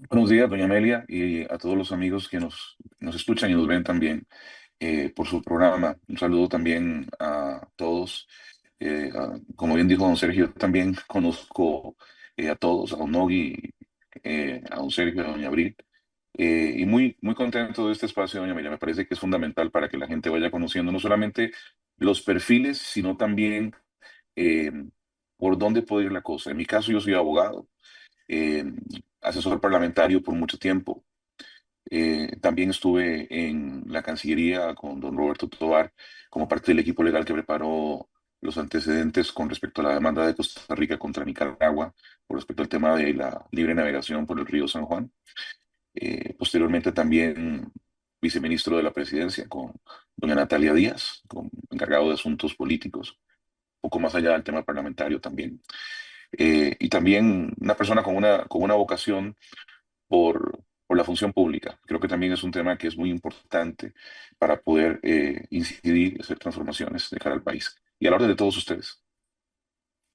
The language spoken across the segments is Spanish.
Buenos días, doña Amelia, y a todos los amigos que nos escuchan y nos ven también por su programa. Un saludo también a todos. Como bien dijo don Sergio, también conozco a todos, a don Nogui, a don Sergio, a doña Abril, y muy contento de este espacio, doña Amelia. Me parece que es fundamental para que la gente vaya conociendo no solamente los perfiles, sino también eh, por dónde puede ir la cosa. En mi caso, yo soy abogado, eh, asesor parlamentario por mucho tiempo. También estuve en la Cancillería con don Roberto Tovar como parte del equipo legal que preparó los antecedentes con respecto a la demanda de Costa Rica contra Nicaragua por respecto al tema de la libre navegación por el río San Juan. Posteriormente también viceministro de la presidencia con doña Natalia Díaz, encargado de asuntos políticos, un poco más allá del tema parlamentario también. Y también una persona con una vocación por la función pública. Creo que también es un tema que es muy importante para poder incidir y hacer transformaciones de cara al país. Y a la orden de todos ustedes.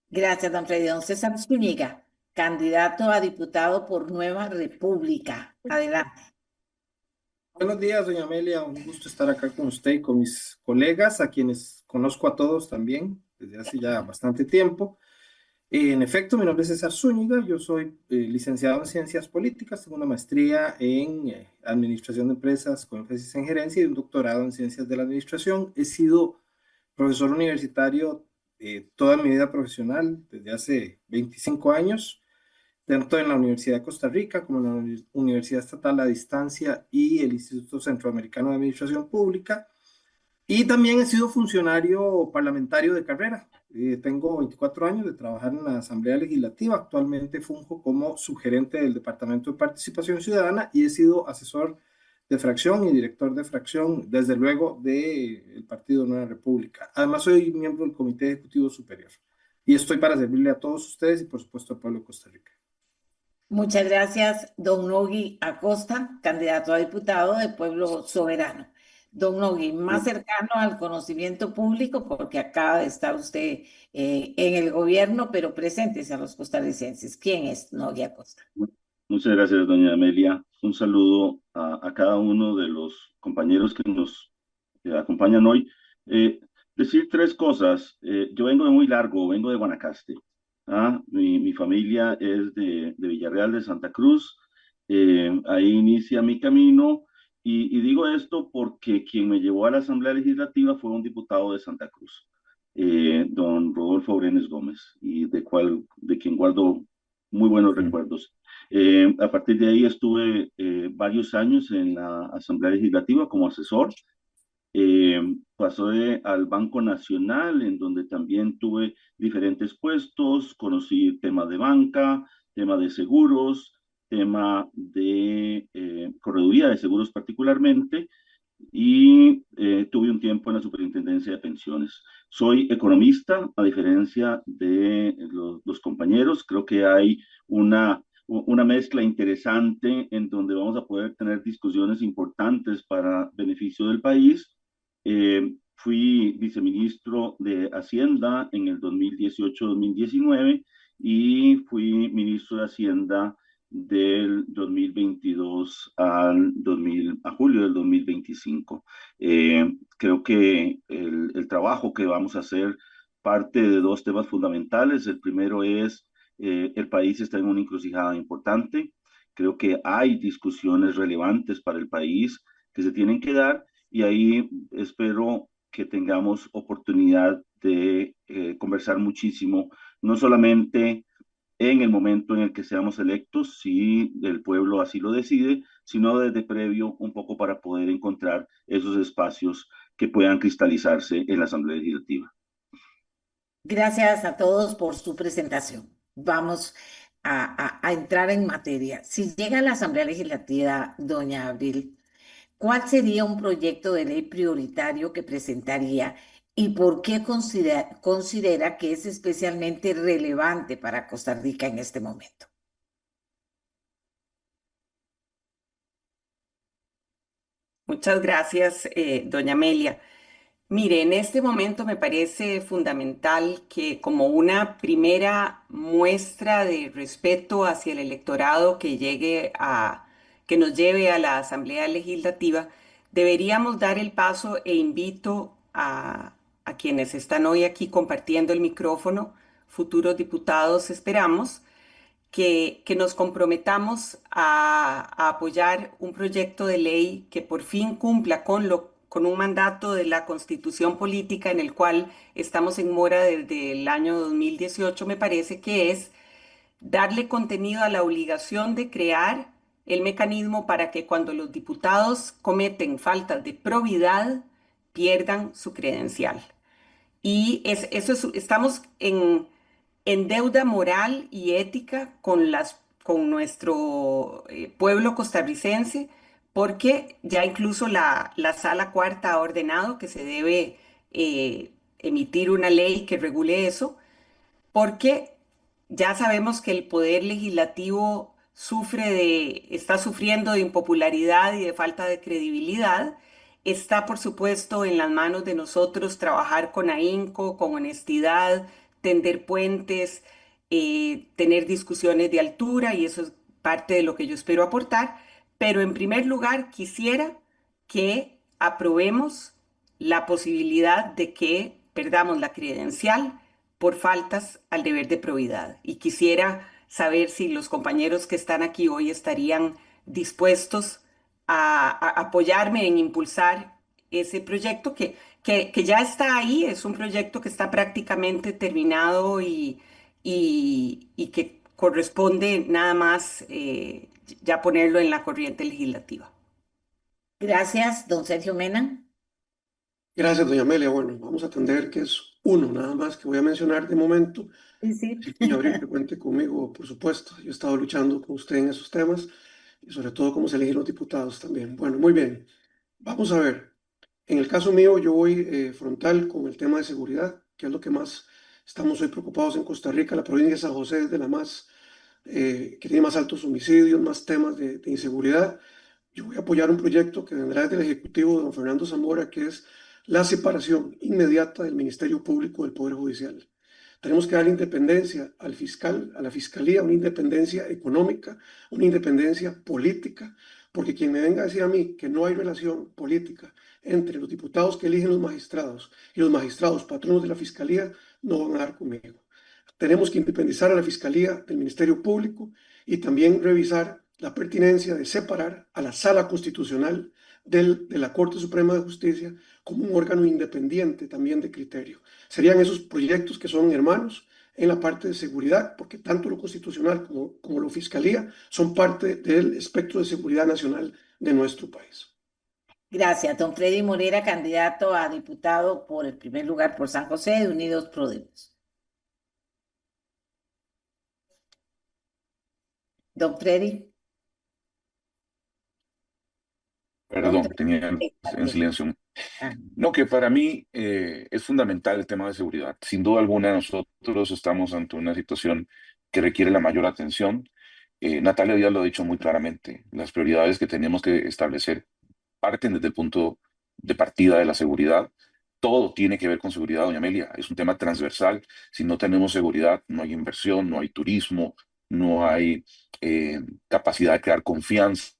Gracias, don Freddy. Don César Zúñiga, candidato a diputado por Nueva República. Adelante. Buenos días, doña Amelia. Un gusto estar acá con usted y con mis colegas, a quienes conozco a todos también desde hace ya bastante tiempo. En efecto, mi nombre es César Zúñiga. Yo soy licenciado en Ciencias Políticas, tengo una maestría en Administración de Empresas con énfasis en gerencia y un doctorado en Ciencias de la Administración. He sido profesor universitario toda mi vida profesional, desde hace 25 años, tanto en la Universidad de Costa Rica como en la Universidad Estatal a Distancia y el Instituto Centroamericano de Administración Pública. Y también he sido funcionario parlamentario de carrera. Tengo 24 años de trabajar en la Asamblea Legislativa. Actualmente funjo como subgerente del Departamento de Participación Ciudadana y he sido asesor de fracción y director de fracción, desde luego, del Partido Nueva República. Además, soy miembro del Comité Ejecutivo Superior. Y estoy para servirle a todos ustedes y, por supuesto, al pueblo de Costa Rica. Muchas gracias, don Nogui Acosta, candidato a diputado de Pueblo Soberano. Don Nogui, más cercano al conocimiento público, porque acaba de estar usted en el gobierno, pero presentes a los costarricenses. ¿Quién es Nogui Acosta? Muchas gracias, doña Amelia. Un saludo a cada uno de los compañeros que nos acompañan hoy. Decir tres cosas. Yo vengo de muy largo, vengo de Guanacaste. Mi familia es de Villarreal de Santa Cruz. Ahí inicia mi camino. Y digo esto porque quien me llevó a la Asamblea Legislativa fue un diputado de Santa Cruz, don Rodolfo Brenes Gómez, y de quien guardo muy buenos Mm. recuerdos. A partir de ahí estuve varios años en la Asamblea Legislativa como asesor. Pasé al Banco Nacional, en donde también tuve diferentes puestos, conocí temas de banca, tema de seguros, tema de correduría de seguros particularmente, y tuve un tiempo en la Superintendencia de Pensiones. Soy economista, a diferencia de los compañeros. Creo que hay una mezcla interesante en donde vamos a poder tener discusiones importantes para beneficio del país. Fui viceministro de Hacienda en el 2018-2019 y fui ministro de Hacienda del 2022 a julio del 2025. Creo que el trabajo que vamos a hacer parte de dos temas fundamentales. El primero es, el país está en una encrucijada importante. Creo que hay discusiones relevantes para el país que se tienen que dar, y ahí espero que tengamos oportunidad de conversar muchísimo, no solamente en el momento en el que seamos electos, si el pueblo así lo decide, sino desde previo un poco para poder encontrar esos espacios que puedan cristalizarse en la Asamblea Legislativa. Gracias a todos por su presentación. Vamos a entrar en materia. Si llega a la Asamblea Legislativa, doña Abril, ¿cuál sería un proyecto de ley prioritario que presentaría y por qué considera que es especialmente relevante para Costa Rica en este momento? Muchas gracias, doña Amelia. Mire, en este momento me parece fundamental que como una primera muestra de respeto hacia el electorado que nos lleve a la Asamblea Legislativa, deberíamos dar el paso e invito a quienes están hoy aquí compartiendo el micrófono, futuros diputados, esperamos, que nos comprometamos a apoyar un proyecto de ley que por fin cumpla con un mandato de la Constitución Política en el cual estamos en mora desde el año 2018, me parece que es darle contenido a la obligación de crear el mecanismo para que cuando los diputados cometen faltas de probidad pierdan su credencial. Y estamos en deuda moral y ética con nuestro pueblo costarricense, porque ya incluso la Sala Cuarta ha ordenado que se debe emitir una ley que regule eso, porque ya sabemos que el poder legislativo está sufriendo de impopularidad y de falta de credibilidad. Está, por supuesto, en las manos de nosotros trabajar con ahínco, con honestidad, tender puentes, tener discusiones de altura, y eso es parte de lo que yo espero aportar. Pero en primer lugar, quisiera que aprobemos la posibilidad de que perdamos la credencial por faltas al deber de probidad. Y quisiera saber si los compañeros que están aquí hoy estarían dispuestos a apoyarme en impulsar ese proyecto que ya está ahí, es un proyecto que está prácticamente terminado y que corresponde nada más ya ponerlo en la corriente legislativa. Gracias, don Sergio Mena. Gracias, doña Amelia. Bueno, vamos a atender que es uno nada más que voy a mencionar de momento. Sí, sí. Sí, doña Abril, que cuente conmigo, por supuesto. Yo he estado luchando con usted en esos temas y sobre todo cómo se eligen los diputados también. Bueno, muy bien. Vamos a ver. En el caso mío, yo voy frontal con el tema de seguridad, que es lo que más estamos hoy preocupados en Costa Rica. La provincia de San José es de la más, que tiene más altos homicidios, más temas de inseguridad. Yo voy a apoyar un proyecto que vendrá del Ejecutivo de don Fernando Zamora, que es la separación inmediata del Ministerio Público del Poder Judicial. Tenemos que dar independencia al fiscal, a la fiscalía, una independencia económica, una independencia política, porque quien me venga a decir a mí que no hay relación política entre los diputados que eligen los magistrados y los magistrados patronos de la fiscalía, no van a dar conmigo. Tenemos que independizar a la fiscalía del Ministerio Público y también revisar la pertinencia de separar a la Sala Constitucional de la Corte Suprema de Justicia como un órgano independiente también de criterio. Serían esos proyectos que son hermanos en la parte de seguridad, porque tanto lo constitucional como lo fiscalía son parte del espectro de seguridad nacional de nuestro país. Gracias, don Freddy Morera, candidato a diputado por el primer lugar por San José de Unidos Podemos. Don Freddy. Perdón, tenía en silencio. No, que para mí es fundamental el tema de seguridad. Sin duda alguna, nosotros estamos ante una situación que requiere la mayor atención. Natalia Díaz lo ha dicho muy claramente. Las prioridades que tenemos que establecer parten desde el punto de partida de la seguridad. Todo tiene que ver con seguridad, doña Amelia. Es un tema transversal. Si no tenemos seguridad, no hay inversión, no hay turismo, no hay capacidad de crear confianza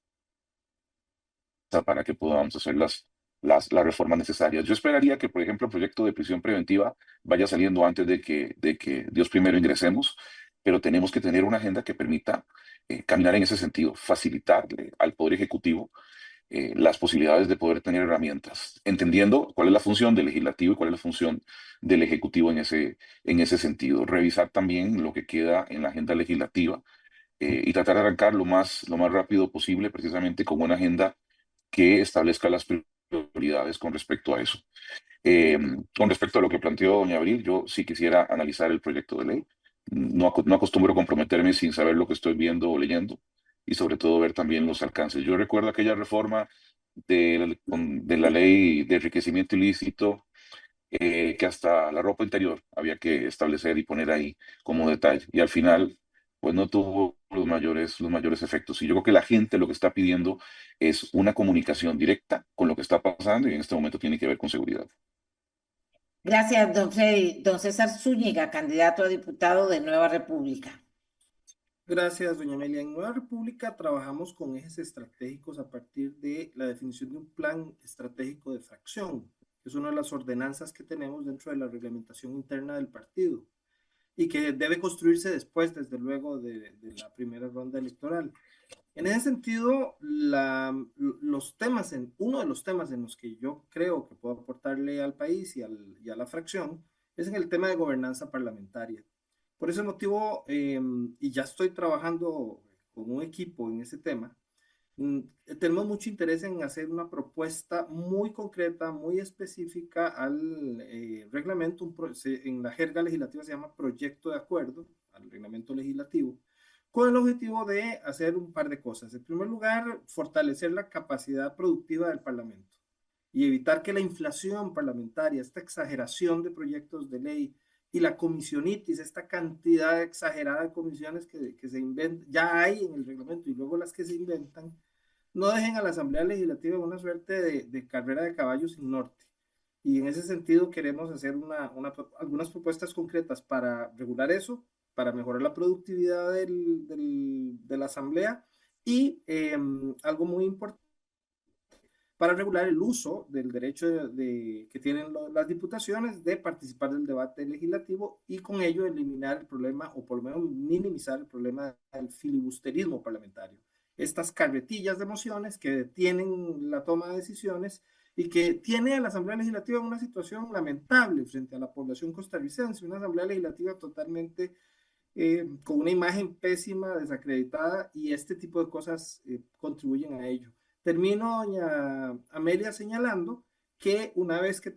para que podamos hacer las reformas necesarias. Yo esperaría que, por ejemplo, el proyecto de prisión preventiva vaya saliendo antes de que Dios primero ingresemos, pero tenemos que tener una agenda que permita caminar en ese sentido, facilitarle al Poder Ejecutivo las posibilidades de poder tener herramientas, entendiendo cuál es la función del legislativo y cuál es la función del ejecutivo en ese sentido. Revisar también lo que queda en la agenda legislativa y tratar de arrancar lo más rápido posible, precisamente con una agenda que establezca las prioridades con respecto a eso. Con respecto a lo que planteó doña Abril, yo sí quisiera analizar el proyecto de ley. No acostumbro comprometerme sin saber lo que estoy viendo o leyendo y sobre todo ver también los alcances. Yo recuerdo aquella reforma de la ley de enriquecimiento ilícito que hasta la ropa interior había que establecer y poner ahí como detalle. Y al final, pues no tuvo los mayores efectos. Y yo creo que la gente lo que está pidiendo es una comunicación directa con lo que está pasando y en este momento tiene que ver con seguridad. Gracias, don Freddy. Don César Zúñiga, candidato a diputado de Nueva República. Gracias, doña Amelia. En Nueva República trabajamos con ejes estratégicos a partir de la definición de un plan estratégico de fracción, que es una de las ordenanzas que tenemos dentro de la reglamentación interna del partido y que debe construirse después, desde luego, de la primera ronda electoral. En ese sentido, uno de los temas en los que yo creo que puedo aportarle al país y a la fracción es en el tema de gobernanza parlamentaria. Por ese motivo, y ya estoy trabajando con un equipo en ese tema, tenemos mucho interés en hacer una propuesta muy concreta, muy específica al reglamento, en la jerga legislativa se llama proyecto de acuerdo al reglamento legislativo, con el objetivo de hacer un par de cosas. En primer lugar, fortalecer la capacidad productiva del Parlamento y evitar que la inflación parlamentaria, esta exageración de proyectos de ley y la comisionitis, esta cantidad exagerada de comisiones que se inventan, ya hay en el reglamento y luego las que se inventan, no dejen a la Asamblea Legislativa una suerte de carrera de caballos sin norte. Y en ese sentido queremos hacer algunas propuestas concretas para regular eso, para mejorar la productividad de la Asamblea y algo muy importante, para regular el uso del derecho que tienen las diputaciones de participar del debate legislativo y con ello eliminar el problema, o por lo menos minimizar el problema del filibusterismo parlamentario. Estas carretillas de mociones que detienen la toma de decisiones y que tiene a la Asamblea Legislativa en una situación lamentable frente a la población costarricense, una Asamblea Legislativa totalmente con una imagen pésima, desacreditada, y este tipo de cosas contribuyen a ello. Termino, doña Amelia, señalando que una vez que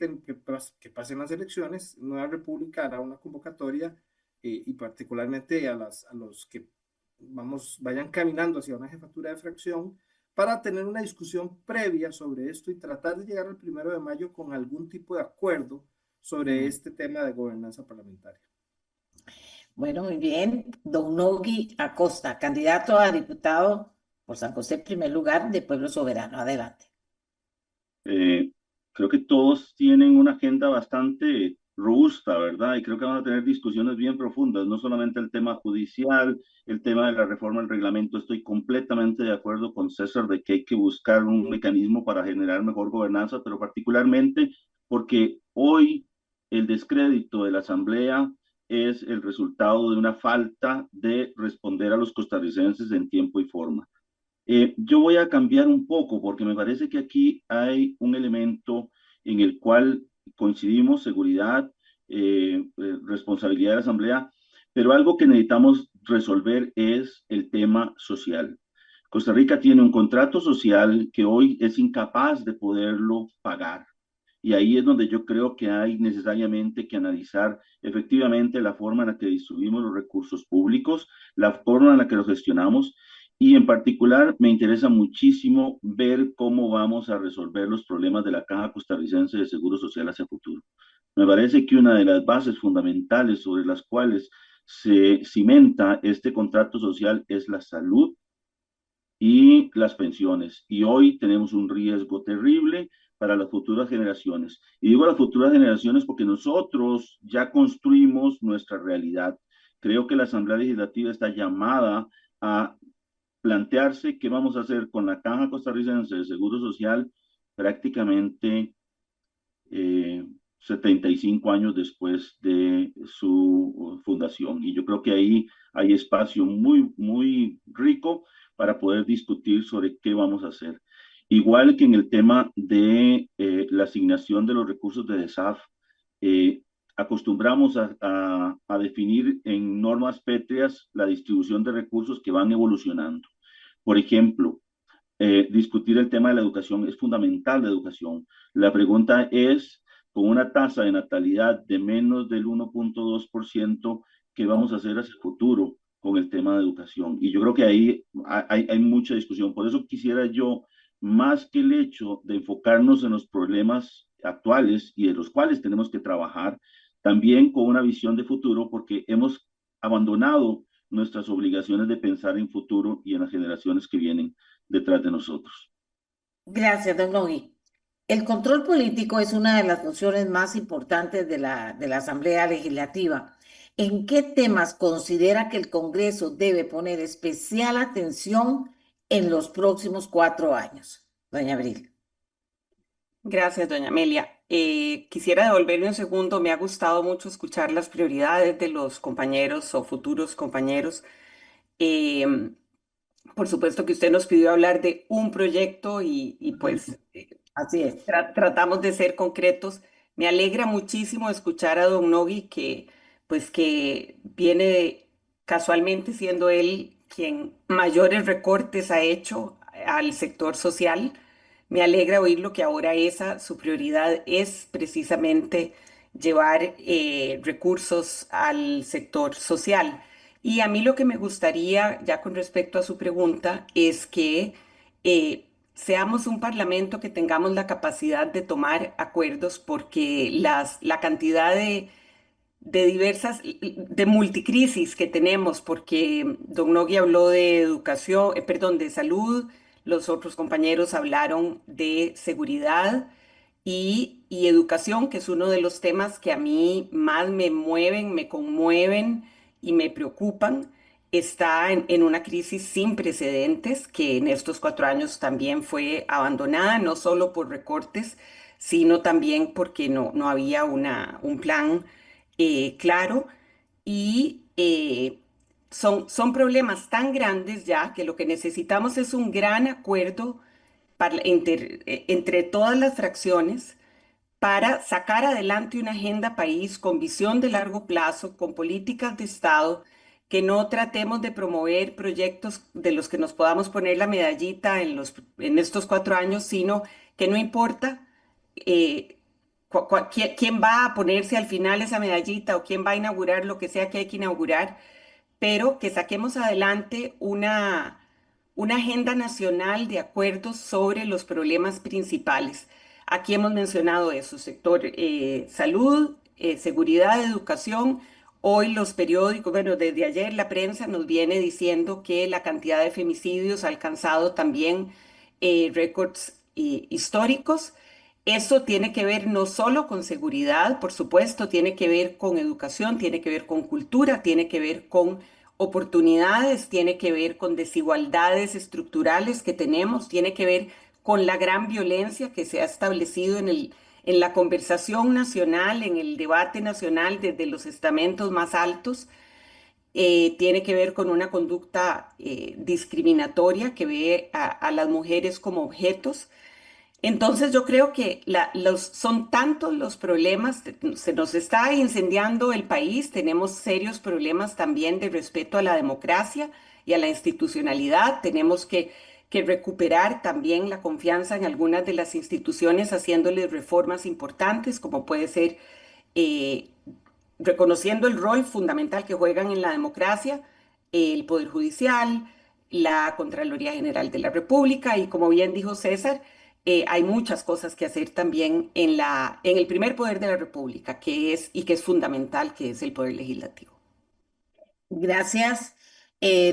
pasen las elecciones, Nueva República hará una convocatoria y particularmente a los que vayan caminando hacia una jefatura de fracción para tener una discusión previa sobre esto y tratar de llegar al 1 de mayo con algún tipo de acuerdo sobre este tema de gobernanza parlamentaria. Bueno, muy bien. Don Nogui Acosta, candidato a diputado por San José, primer lugar, de Pueblo Soberano. Adelante. Creo que todos tienen una agenda bastante robusta, ¿verdad? Y creo que vamos a tener discusiones bien profundas, no solamente el tema judicial, el tema de la reforma del reglamento. Estoy completamente de acuerdo con César de que hay que buscar un mecanismo para generar mejor gobernanza, pero particularmente porque hoy el descrédito de la Asamblea es el resultado de una falta de responder a los costarricenses en tiempo y forma. Yo voy a cambiar un poco porque me parece que aquí hay un elemento en el cual coincidimos, seguridad, responsabilidad de la Asamblea, pero algo que necesitamos resolver es el tema social. Costa Rica tiene un contrato social que hoy es incapaz de poderlo pagar. Y ahí es donde yo creo que hay necesariamente que analizar efectivamente la forma en la que distribuimos los recursos públicos, la forma en la que los gestionamos. Y en particular me interesa muchísimo ver cómo vamos a resolver los problemas de la Caja Costarricense de Seguro Social hacia futuro. Me parece que una de las bases fundamentales sobre las cuales se cimenta este contrato social es la salud y las pensiones. Y hoy tenemos un riesgo terrible para las futuras generaciones. Y digo las futuras generaciones porque nosotros ya construimos nuestra realidad. Creo que la Asamblea Legislativa está llamada a plantearse qué vamos a hacer con la Caja Costarricense de Seguro Social prácticamente 75 años después de su fundación. Y yo creo que ahí hay espacio muy, muy rico para poder discutir sobre qué vamos a hacer. Igual que en el tema de la asignación de los recursos de DESAF, acostumbramos a definir en normas pétreas la distribución de recursos que van evolucionando. Por ejemplo, discutir el tema de la educación es fundamental, la educación. La pregunta es, con una tasa de natalidad de menos del 1.2%, ¿qué vamos a hacer hacia el futuro con el tema de educación? Y yo creo que ahí hay mucha discusión. Por eso quisiera yo, más que el hecho de enfocarnos en los problemas actuales y de los cuales tenemos que trabajar, también con una visión de futuro, porque hemos abandonado nuestras obligaciones de pensar en futuro y en las generaciones que vienen detrás de nosotros. Gracias, don Nogui. El control político es una de las funciones más importantes de la Asamblea Legislativa. ¿En qué temas considera que el Congreso debe poner especial atención en los próximos 4 años? Doña Abril. Gracias, doña Amelia. Quisiera devolverme un segundo. Me ha gustado mucho escuchar las prioridades de los compañeros o futuros compañeros. Eh, por supuesto que usted nos pidió hablar de un proyecto y pues Así es. tratamos de ser concretos. Me alegra muchísimo escuchar a don Nogui que pues que viene casualmente siendo él quien mayores recortes ha hecho al sector social. Me alegra oírlo que ahora su prioridad es precisamente llevar recursos al sector social. Y a mí lo que me gustaría, ya con respecto a su pregunta, es que seamos un parlamento que tengamos la capacidad de tomar acuerdos porque la cantidad de multicrisis que tenemos, porque don Nogui habló de educación, perdón, de salud, los otros compañeros hablaron de seguridad y educación, que es uno de los temas que a mí más me mueven, me conmueven y me preocupan. Está en una crisis sin precedentes que en estos 4 años también fue abandonada, no solo por recortes, sino también porque no había un plan claro y son problemas tan grandes ya que lo que necesitamos es un gran acuerdo entre todas las fracciones para sacar adelante una agenda país con visión de largo plazo, con políticas de Estado, que no tratemos de promover proyectos de los que nos podamos poner la medallita en estos 4 años, sino que no importa eh, quién va a ponerse al final esa medallita o quién va a inaugurar lo que sea que hay que inaugurar, pero que saquemos adelante una agenda nacional de acuerdos sobre los problemas principales. Aquí hemos mencionado eso, sector salud, seguridad, educación. Hoy los periódicos, bueno, desde ayer la prensa nos viene diciendo que la cantidad de femicidios ha alcanzado también récords históricos. Eso tiene que ver no solo con seguridad, por supuesto, tiene que ver con educación, tiene que ver con cultura, tiene que ver con oportunidades, tiene que ver con desigualdades estructurales que tenemos, tiene que ver con la gran violencia que se ha establecido en la conversación nacional, en el debate nacional desde los estamentos más altos. Tiene que ver con una conducta discriminatoria que ve a las mujeres como objetos. Entonces yo creo que son tantos los problemas, se nos está incendiando el país, tenemos serios problemas también de respeto a la democracia y a la institucionalidad, tenemos que recuperar también la confianza en algunas de las instituciones haciéndoles reformas importantes, como puede ser eh, reconociendo el rol fundamental que juegan en la democracia el Poder Judicial, la Contraloría General de la República y como bien dijo César, hay muchas cosas que hacer también en el primer poder de la República, que es fundamental, que es el poder legislativo. Gracias.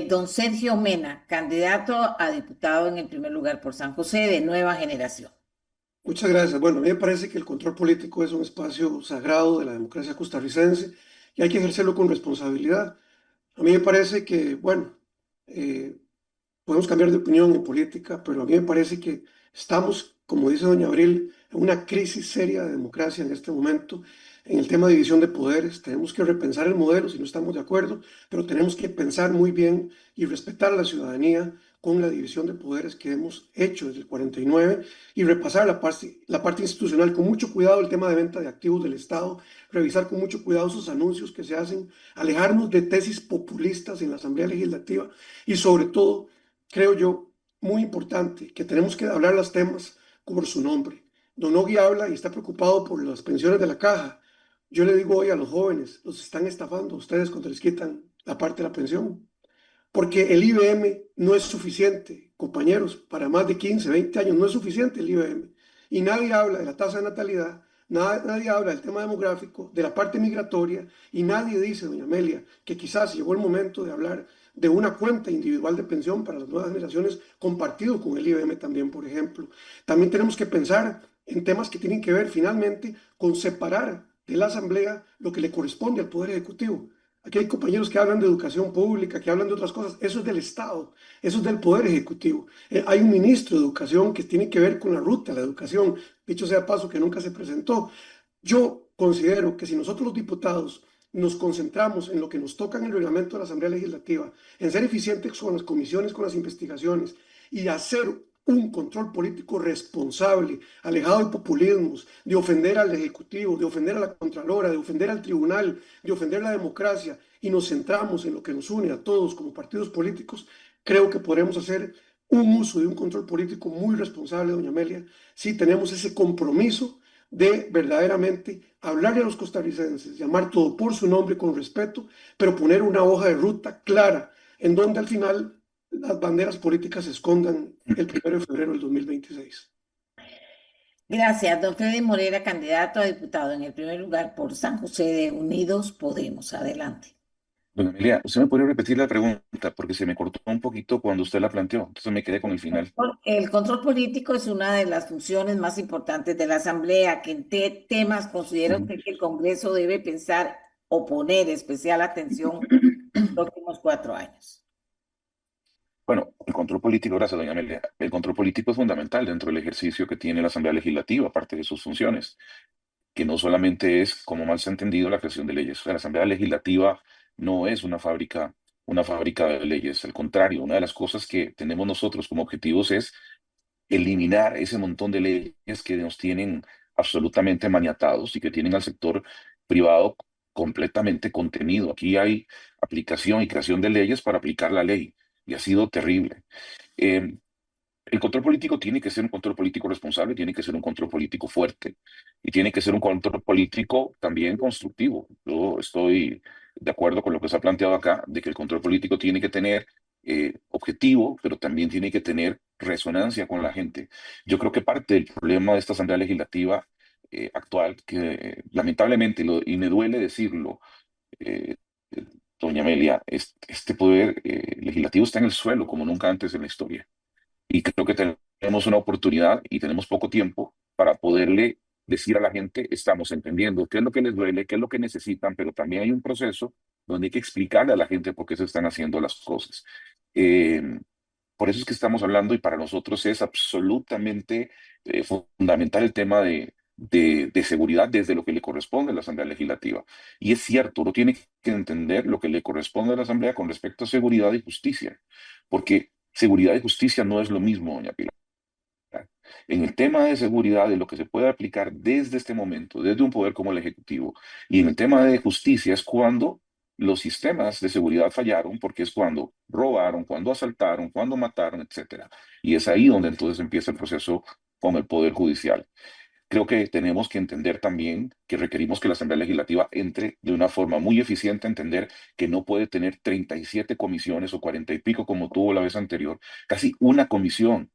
Don Sergio Mena, candidato a diputado en el primer lugar por San José de Nueva Generación. Muchas gracias. Bueno, a mí me parece que el control político es un espacio sagrado de la democracia costarricense y hay que ejercerlo con responsabilidad. A mí me parece que, bueno, podemos cambiar de opinión en política, pero a mí me parece que estamos, como dice doña Abril, en una crisis seria de democracia en este momento. En el tema de división de poderes, tenemos que repensar el modelo si no estamos de acuerdo, pero tenemos que pensar muy bien y respetar a la ciudadanía con la división de poderes que hemos hecho desde el 49 y repasar la parte institucional con mucho cuidado, el tema de venta de activos del Estado, revisar con mucho cuidado esos anuncios que se hacen, alejarnos de tesis populistas en la Asamblea Legislativa y sobre todo, creo yo, muy importante, que tenemos que hablar los temas por su nombre. Don Nogui habla y está preocupado por las pensiones de la caja. Yo le digo hoy a los jóvenes, los están estafando ustedes cuando les quitan la parte de la pensión. Porque el IBM no es suficiente, compañeros, para más de 15, 20 años no es suficiente el IBM. Y nadie habla de la tasa de natalidad, nadie habla del tema demográfico, de la parte migratoria, y nadie dice, doña Amelia, que quizás llegó el momento de hablar de una cuenta individual de pensión para las nuevas generaciones, compartido con el IBM también, por ejemplo. También tenemos que pensar en temas que tienen que ver finalmente con separar de la Asamblea lo que le corresponde al Poder Ejecutivo. Aquí hay compañeros que hablan de educación pública, que hablan de otras cosas. Eso es del Estado, eso es del Poder Ejecutivo. Hay un ministro de Educación que tiene que ver con la ruta de la educación, dicho sea paso que nunca se presentó. Yo considero que si nosotros los diputados nos concentramos en lo que nos toca en el reglamento de la Asamblea Legislativa, en ser eficientes con las comisiones, con las investigaciones y hacer un control político responsable, alejado de populismos, de ofender al Ejecutivo, de ofender a la Contralora, de ofender al Tribunal, de ofender la democracia, y nos centramos en lo que nos une a todos como partidos políticos, creo que podremos hacer un uso de un control político muy responsable, doña Amelia, si tenemos ese compromiso de verdaderamente hablarle a los costarricenses, llamar todo por su nombre con respeto, pero poner una hoja de ruta clara en donde al final las banderas políticas se escondan el 1 de febrero del 2026. Gracias, don Freddy Morera, candidato a diputado en el primer lugar por San José de Unidos Podemos. Adelante. Doña Amelia, ¿usted me podría repetir la pregunta? Porque se me cortó un poquito cuando usted la planteó, entonces me quedé con el final. El control político es una de las funciones más importantes de la Asamblea. ¿Que en temas considera Ujú. usted que el Congreso debe pensar o poner especial atención en los próximos 4 años? Bueno, el control político, gracias, doña Amelia. El control político es fundamental dentro del ejercicio que tiene la Asamblea Legislativa, aparte de sus funciones, que no solamente es, como mal se ha entendido, la creación de leyes. O sea, la Asamblea Legislativa no es una fábrica de leyes. Al contrario, una de las cosas que tenemos nosotros como objetivos es eliminar ese montón de leyes que nos tienen absolutamente maniatados y que tienen al sector privado completamente contenido. Aquí hay aplicación y creación de leyes para aplicar la ley, y ha sido terrible. Eh, el control político tiene que ser un control político responsable, tiene que ser un control político fuerte y tiene que ser un control político también constructivo. Yo estoy de acuerdo con lo que se ha planteado acá, de que el control político tiene que tener objetivo, pero también tiene que tener resonancia con la gente. Yo creo que parte del problema de esta Asamblea Legislativa actual, que lamentablemente, y me duele decirlo, eh, doña Amelia, este poder legislativo está en el suelo como nunca antes en la historia. Y creo que tenemos una oportunidad y tenemos poco tiempo para poderle decir a la gente, estamos entendiendo qué es lo que les duele, qué es lo que necesitan, pero también hay un proceso donde hay que explicarle a la gente por qué se están haciendo las cosas. Eh, por eso es que estamos hablando y para nosotros es absolutamente fundamental el tema de seguridad desde lo que le corresponde a la Asamblea Legislativa. Y es cierto, uno tiene que entender lo que le corresponde a la Asamblea con respecto a seguridad y justicia, porque seguridad y justicia no es lo mismo, doña Pilar. En el tema de seguridad, de lo que se puede aplicar desde este momento, desde un poder como el Ejecutivo, y en el tema de justicia es cuando los sistemas de seguridad fallaron, porque es cuando robaron, cuando asaltaron, cuando mataron, etcétera. Y es ahí donde entonces empieza el proceso con el Poder Judicial. Creo que tenemos que entender también que requerimos que la Asamblea Legislativa entre de una forma muy eficiente a entender que no puede tener 37 comisiones o 40 y pico como tuvo la vez anterior, casi una comisión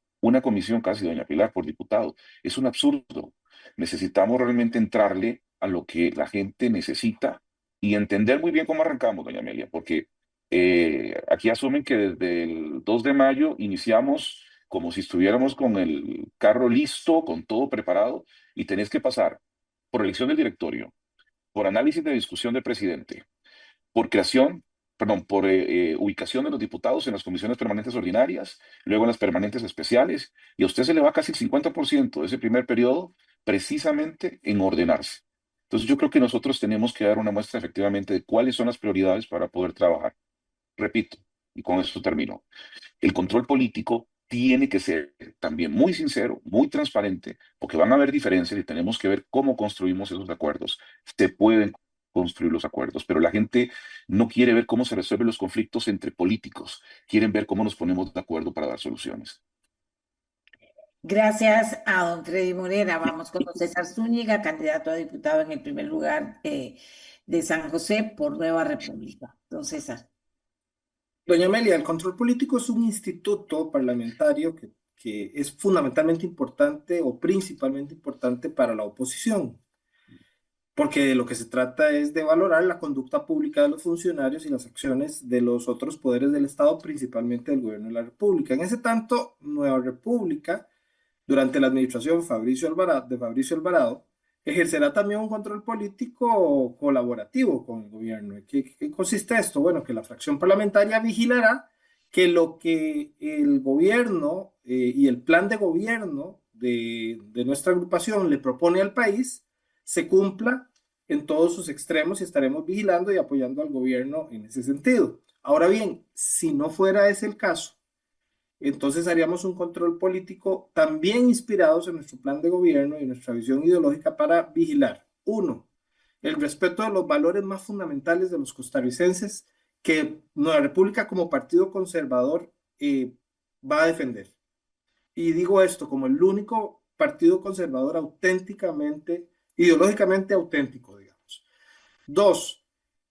casi, doña Pilar, por diputado. Es un absurdo. Necesitamos realmente entrarle a lo que la gente necesita y entender muy bien cómo arrancamos, doña Amelia, porque aquí asumen que desde el 2 de mayo iniciamos como si estuviéramos con el carro listo, con todo preparado, y tenés que pasar por elección del directorio, por análisis de discusión del presidente, por por ubicación de los diputados en las comisiones permanentes ordinarias, luego en las permanentes especiales, y a usted se le va casi el 50% de ese primer periodo precisamente en ordenarse. Entonces yo creo que nosotros tenemos que dar una muestra efectivamente de cuáles son las prioridades para poder trabajar. Repito, y con esto termino. El control político tiene que ser también muy sincero, muy transparente, porque van a haber diferencias y tenemos que ver cómo construimos esos acuerdos. Se pueden construir los acuerdos, pero la gente no quiere ver cómo se resuelven los conflictos entre políticos, quieren ver cómo nos ponemos de acuerdo para dar soluciones. Gracias a don Freddy Morera. Vamos con don César Zúñiga, candidato a diputado en el primer lugar de San José por Nueva República. Don César. Doña Amelia, el control político es un instituto parlamentario que es fundamentalmente importante o principalmente importante para la oposición, porque de lo que se trata es de valorar la conducta pública de los funcionarios y las acciones de los otros poderes del Estado, principalmente del gobierno de la República. En ese tanto, Nueva República durante la administración de Fabricio Alvarado, ejercerá también un control político colaborativo con el gobierno. ¿Qué consiste esto? Bueno, que la fracción parlamentaria vigilará que lo que el gobierno y el plan de gobierno de nuestra agrupación le propone al país se cumpla en todos sus extremos y estaremos vigilando y apoyando al gobierno en ese sentido. Ahora bien, si no fuera ese el caso, entonces haríamos un control político también inspirados en nuestro plan de gobierno y nuestra visión ideológica para vigilar, uno, el respeto de los valores más fundamentales de los costarricenses que Nueva República como partido conservador va a defender. Y digo esto como el único partido conservador auténticamente, ideológicamente auténtico, digamos. Dos,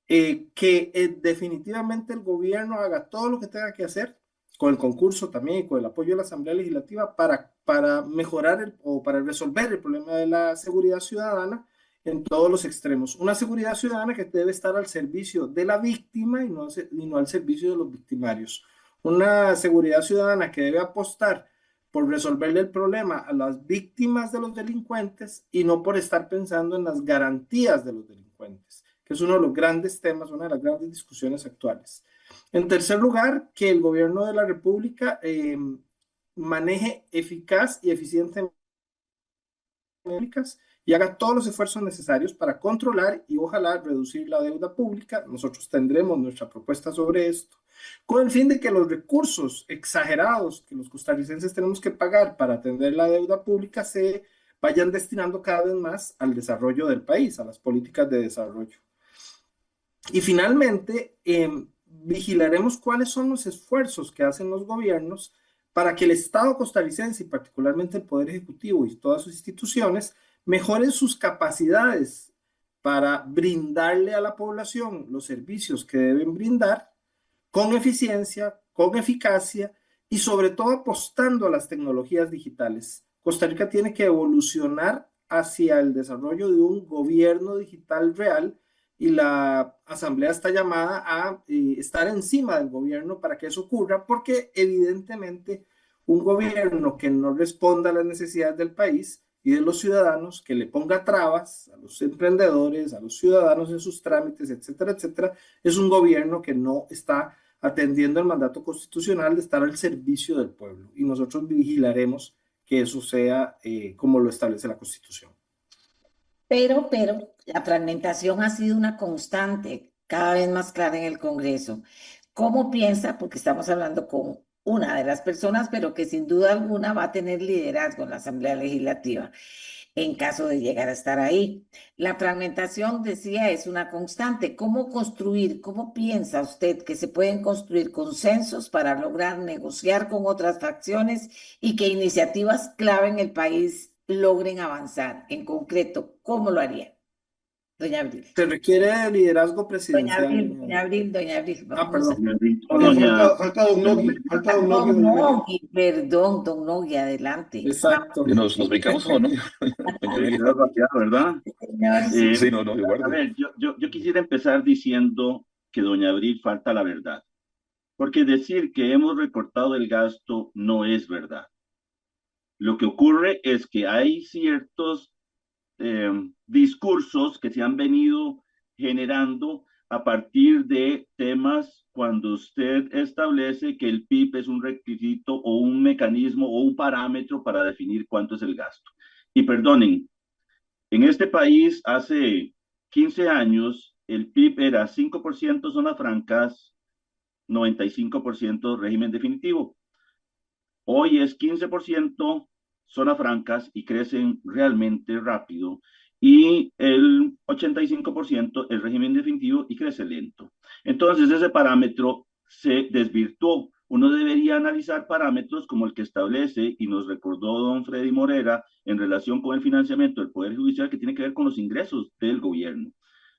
que definitivamente el gobierno haga todo lo que tenga que hacer con el concurso también y con el apoyo de la Asamblea Legislativa para mejorar o para resolver el problema de la seguridad ciudadana en todos los extremos. Una seguridad ciudadana que debe estar al servicio de la víctima y no al servicio de los victimarios. Una seguridad ciudadana que debe apostar por resolverle el problema a las víctimas de los delincuentes y no por estar pensando en las garantías de los delincuentes, que es uno de los grandes temas, una de las grandes discusiones actuales. En tercer lugar, que el gobierno de la República maneje eficaz y eficientemente y haga todos los esfuerzos necesarios para controlar y ojalá reducir la deuda pública. Nosotros tendremos nuestra propuesta sobre esto, con el fin de que los recursos exagerados que los costarricenses tenemos que pagar para atender la deuda pública se vayan destinando cada vez más al desarrollo del país, a las políticas de desarrollo. Y finalmente, vigilaremos cuáles son los esfuerzos que hacen los gobiernos para que el Estado costarricense y particularmente el Poder Ejecutivo y todas sus instituciones mejoren sus capacidades para brindarle a la población los servicios que deben brindar con eficiencia, con eficacia y sobre todo apostando a las tecnologías digitales. Costa Rica tiene que evolucionar hacia el desarrollo de un gobierno digital real y la Asamblea está llamada a estar encima del gobierno para que eso ocurra, porque evidentemente un gobierno que no responda a las necesidades del país y de los ciudadanos, que le ponga trabas a los emprendedores, a los ciudadanos en sus trámites, etcétera, etcétera, es un gobierno que no está atendiendo el mandato constitucional de estar al servicio del pueblo. Y nosotros vigilaremos que eso sea como lo establece la Constitución. Pero la fragmentación ha sido una constante, cada vez más clara en el Congreso. ¿Cómo piensa? Porque estamos hablando con una de las personas, pero que sin duda alguna va a tener liderazgo en la Asamblea Legislativa en caso de llegar a estar ahí. La fragmentación, decía, es una constante. ¿Cómo construir, cómo piensa usted que se pueden construir consensos para lograr negociar con otras facciones y que iniciativas clave en el país logren avanzar? En concreto, ¿cómo lo haría? Doña Abril. Se requiere liderazgo Doña presidencial. Abril, doña Abril. Perdón. Falta don Nogui, falta don Nogui, doña Amelia. Perdón, don Nogui, adelante. Exacto. Nos brincamos o no. ¿Verdad? Señor, Sí, no, yo A guardo. ver, yo quisiera empezar diciendo que doña Abril falta la verdad, porque decir que hemos recortado el gasto no es verdad. Lo que ocurre es que hay ciertos discursos que se han venido generando a partir de temas cuando usted establece que el PIB es un requisito o un mecanismo o un parámetro para definir cuánto es el gasto. Y perdonen, en este país hace 15 años el PIB era 5% zonas francas, 95% régimen definitivo. Hoy es 15% zonas francas y crecen realmente rápido, y el 85% el régimen definitivo y crece lento. Entonces ese parámetro se desvirtuó. Uno debería analizar parámetros como el que establece y nos recordó don Freddy Morera en relación con el financiamiento del Poder Judicial, que tiene que ver con los ingresos del gobierno.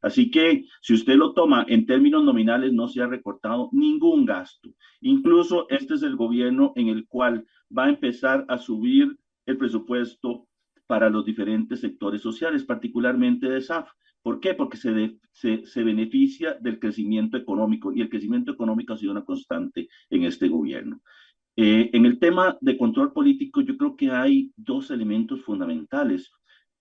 Así que si usted lo toma en términos nominales, no se ha recortado ningún gasto. Incluso este es el gobierno en el cual va a empezar a subir el presupuesto para los diferentes sectores sociales, particularmente de SAF. ¿Por qué? Porque se beneficia del crecimiento económico, y el crecimiento económico ha sido una constante en este gobierno. En el tema de control político, yo creo que hay dos elementos fundamentales.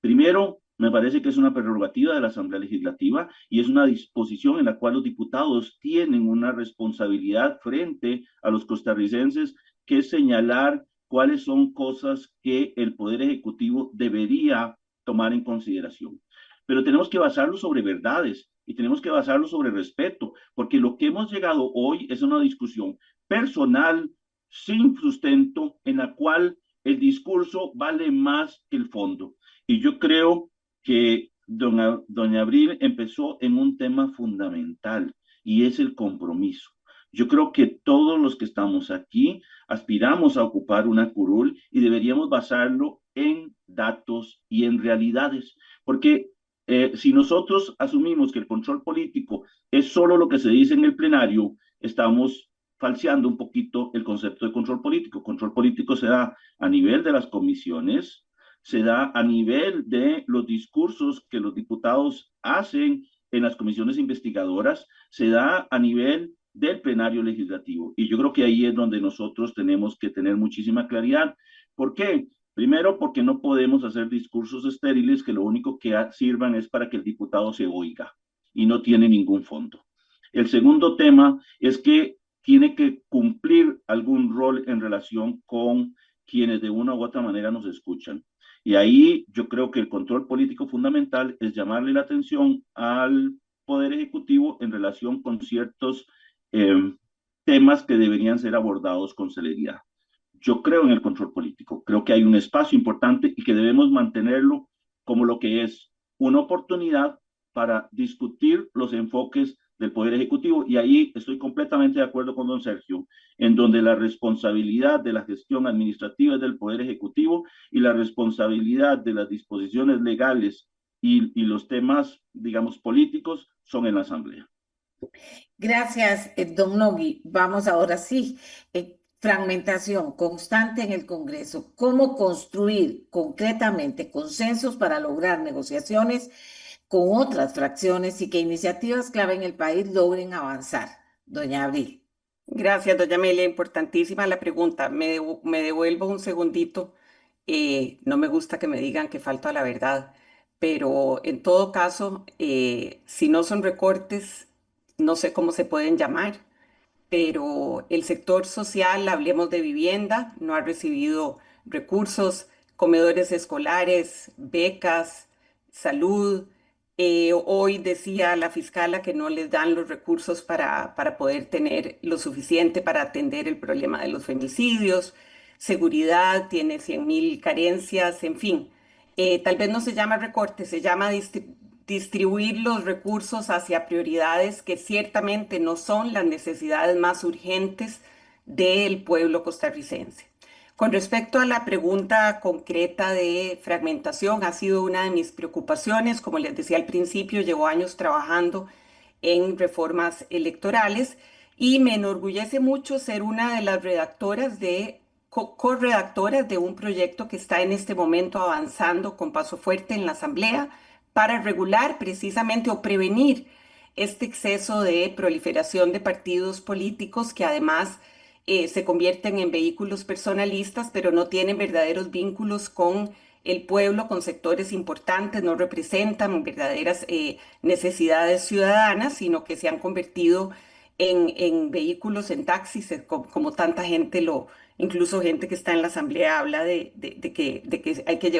Primero, me parece que es una prerrogativa de la Asamblea Legislativa y es una disposición en la cual los diputados tienen una responsabilidad frente a los costarricenses, que es señalar cuáles son cosas que el Poder Ejecutivo debería tomar en consideración. Pero tenemos que basarlo sobre verdades y tenemos que basarlo sobre respeto, porque lo que hemos llegado hoy es una discusión personal, sin sustento, en la cual el discurso vale más que el fondo. Y yo creo que doña Abril empezó en un tema fundamental y es el compromiso. Yo creo que todos los que estamos aquí aspiramos a ocupar una curul y deberíamos basarlo en datos y en realidades, porque si nosotros asumimos que el control político es solo lo que se dice en el plenario, estamos falseando un poquito el concepto de control político. Control político se da a nivel de las comisiones, se da a nivel de los discursos que los diputados hacen en las comisiones investigadoras, se da a nivel del plenario legislativo. Y yo creo que ahí es donde nosotros tenemos que tener muchísima claridad. ¿Por qué? Primero, porque no podemos hacer discursos estériles que lo único que sirvan es para que el diputado se oiga y no tiene ningún fondo. El segundo tema es que tiene que cumplir algún rol en relación con quienes de una u otra manera nos escuchan. Y ahí yo creo que el control político fundamental es llamarle la atención al Poder Ejecutivo en relación con ciertos temas que deberían ser abordados con celeridad. Yo creo en el control político, creo que hay un espacio importante y que debemos mantenerlo como lo que es una oportunidad para discutir los enfoques del Poder Ejecutivo. Y ahí estoy completamente de acuerdo con don Sergio, en donde la responsabilidad de la gestión administrativa es del Poder Ejecutivo y la responsabilidad de las disposiciones legales y los temas, digamos, políticos son en la Asamblea. Gracias, don Nogui. Vamos ahora sí. Fragmentación constante en el Congreso. ¿Cómo construir concretamente consensos para lograr negociaciones con otras fracciones y que iniciativas clave en el país logren avanzar? Doña Abril. Gracias, doña Amelia. Importantísima la pregunta. Me devuelvo un segundito. No me gusta que me digan que falto a la verdad, pero en todo caso, si no son recortes, no sé cómo se pueden llamar, pero el sector social, hablemos de vivienda, no ha recibido recursos, comedores escolares, becas, salud. Hoy decía la fiscala que no les dan los recursos para poder tener lo suficiente para atender el problema de los femicidios. Seguridad tiene 100.000 carencias, en fin. Tal vez no se llama recorte, se llama distribuir los recursos hacia prioridades que ciertamente no son las necesidades más urgentes del pueblo costarricense. Con respecto a la pregunta concreta de fragmentación, ha sido una de mis preocupaciones. Como les decía al principio, llevo años trabajando en reformas electorales y me enorgullece mucho ser una de las redactoras corredactoras de un proyecto que está en este momento avanzando con paso fuerte en la Asamblea para regular precisamente o prevenir este exceso de proliferación de partidos políticos que además se convierten en vehículos personalistas, pero no tienen verdaderos vínculos con el pueblo, con sectores importantes, no representan verdaderas necesidades ciudadanas, sino que se han convertido en vehículos, en taxis, como tanta gente incluso gente que está en la asamblea habla de que hay que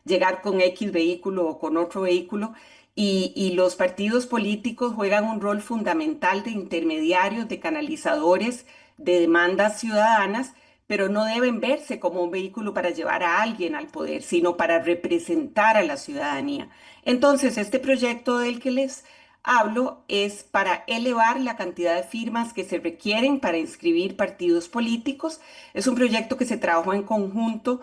llegar con X vehículo o con otro vehículo. Y los partidos políticos juegan un rol fundamental de intermediarios, de canalizadores de demandas ciudadanas, pero no deben verse como un vehículo para llevar a alguien al poder, sino para representar a la ciudadanía. Entonces, este proyecto del que les hablo es para elevar la cantidad de firmas que se requieren para inscribir partidos políticos. Es un proyecto que se trabajó en conjunto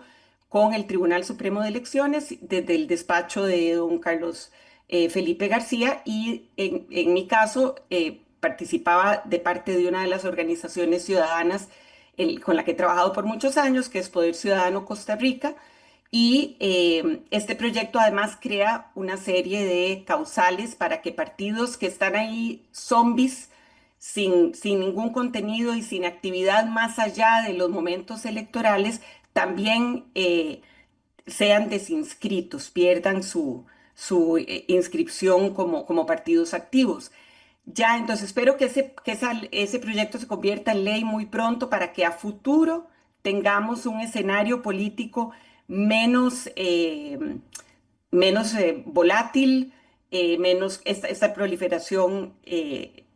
con el Tribunal Supremo de Elecciones desde el despacho de don Carlos Felipe García y en mi caso participaba de parte de una de las organizaciones ciudadanas con la que he trabajado por muchos años, que es Poder Ciudadano Costa Rica. Y este proyecto además crea una serie de causales para que partidos que están ahí zombies sin ningún contenido y sin actividad más allá de los momentos electorales, también sean desinscritos, pierdan su inscripción como partidos activos. Ya, entonces espero que ese proyecto se convierta en ley muy pronto para que a futuro tengamos un escenario político menos, menos volátil, menos esta proliferación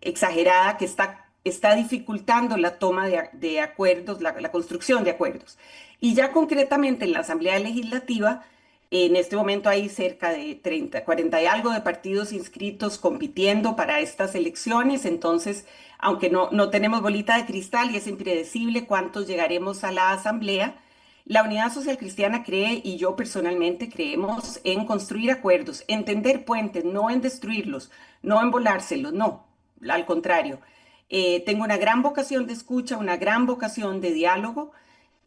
exagerada que está dificultando la toma de acuerdos, la construcción de acuerdos. Y ya concretamente en la Asamblea Legislativa, en este momento hay cerca de 30, 40 y algo de partidos inscritos compitiendo para estas elecciones, entonces, aunque no tenemos bolita de cristal y es impredecible cuántos llegaremos a la Asamblea, la Unidad Social Cristiana cree, y yo personalmente creemos, en construir acuerdos, en tender puentes, no en destruirlos, no en volárselos, no, al contrario. Tengo una gran vocación de escucha, una gran vocación de diálogo,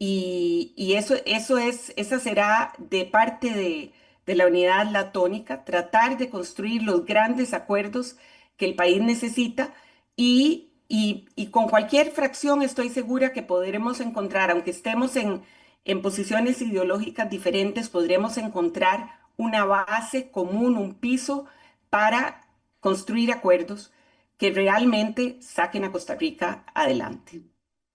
y esa será de parte de la unidad la tónica, tratar de construir los grandes acuerdos que el país necesita y con cualquier fracción estoy segura que podremos encontrar, aunque estemos en posiciones ideológicas diferentes, podremos encontrar una base común, un piso para construir acuerdos que realmente saquen a Costa Rica adelante.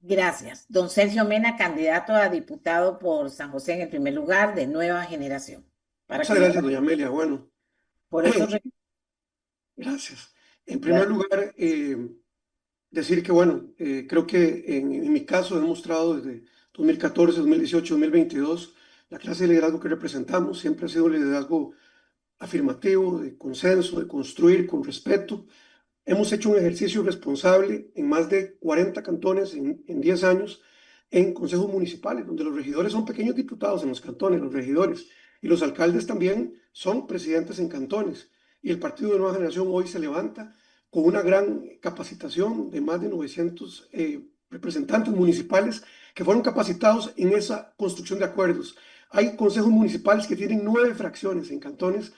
Gracias. Don Sergio Mena, candidato a diputado por San José en el primer lugar de Nueva Generación. Muchas gracias, doña Amelia. Bueno, Por eso, gracias. En primer lugar, decir que, bueno, creo que en mi caso he demostrado desde 2014, 2018, 2022, la clase de liderazgo que representamos siempre ha sido un liderazgo afirmativo, de consenso, de construir con respeto. Hemos hecho un ejercicio responsable en más de 40 cantones en 10 años en consejos municipales, donde los regidores son pequeños diputados en los cantones, los regidores, y los alcaldes también son presidentes en cantones. Y el Partido de Nueva Generación hoy se levanta con una gran capacitación de más de 900 representantes municipales que fueron capacitados en esa construcción de acuerdos. Hay consejos municipales que tienen 9 fracciones en cantones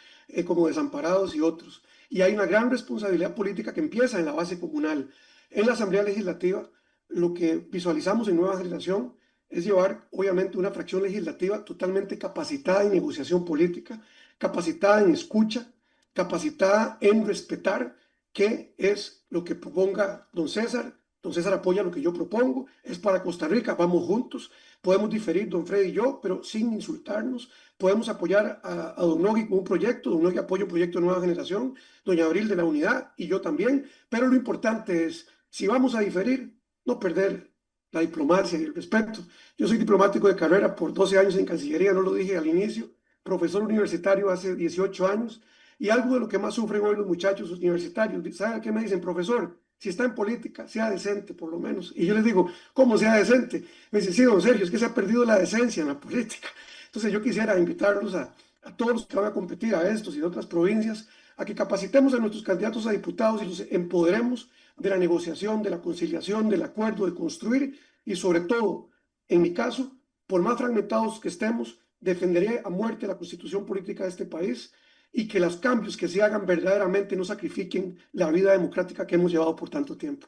como Desamparados y otros. Y hay una gran responsabilidad política que empieza en la base comunal. En la Asamblea Legislativa, lo que visualizamos en Nueva Generación es llevar, obviamente, una fracción legislativa totalmente capacitada en negociación política, capacitada en escucha, capacitada en respetar qué es lo que proponga don César. Don César apoya lo que yo propongo, es para Costa Rica, vamos juntos. Podemos diferir, don Freddy y yo, pero sin insultarnos. Podemos apoyar a don Nogui con un proyecto, don Nogui apoya un proyecto de Nueva Generación, doña Abril de la Unidad y yo también, pero lo importante es, si vamos a diferir, no perder la diplomacia y el respeto. Yo soy diplomático de carrera por 12 años en Cancillería, no lo dije al inicio, profesor universitario hace 18 años, y algo de lo que más sufren hoy los muchachos universitarios, ¿saben qué me dicen? Profesor, si está en política, sea decente por lo menos. Y yo les digo, ¿cómo sea decente? Me dicen, sí, don Sergio, es que se ha perdido la decencia en la política. Entonces yo quisiera invitarlos a todos los que van a competir, a estos y de otras provincias, a que capacitemos a nuestros candidatos a diputados y los empoderemos de la negociación, de la conciliación, del acuerdo, de construir y sobre todo, en mi caso, por más fragmentados que estemos, defenderé a muerte la constitución política de este país y que los cambios que se hagan verdaderamente no sacrifiquen la vida democrática que hemos llevado por tanto tiempo.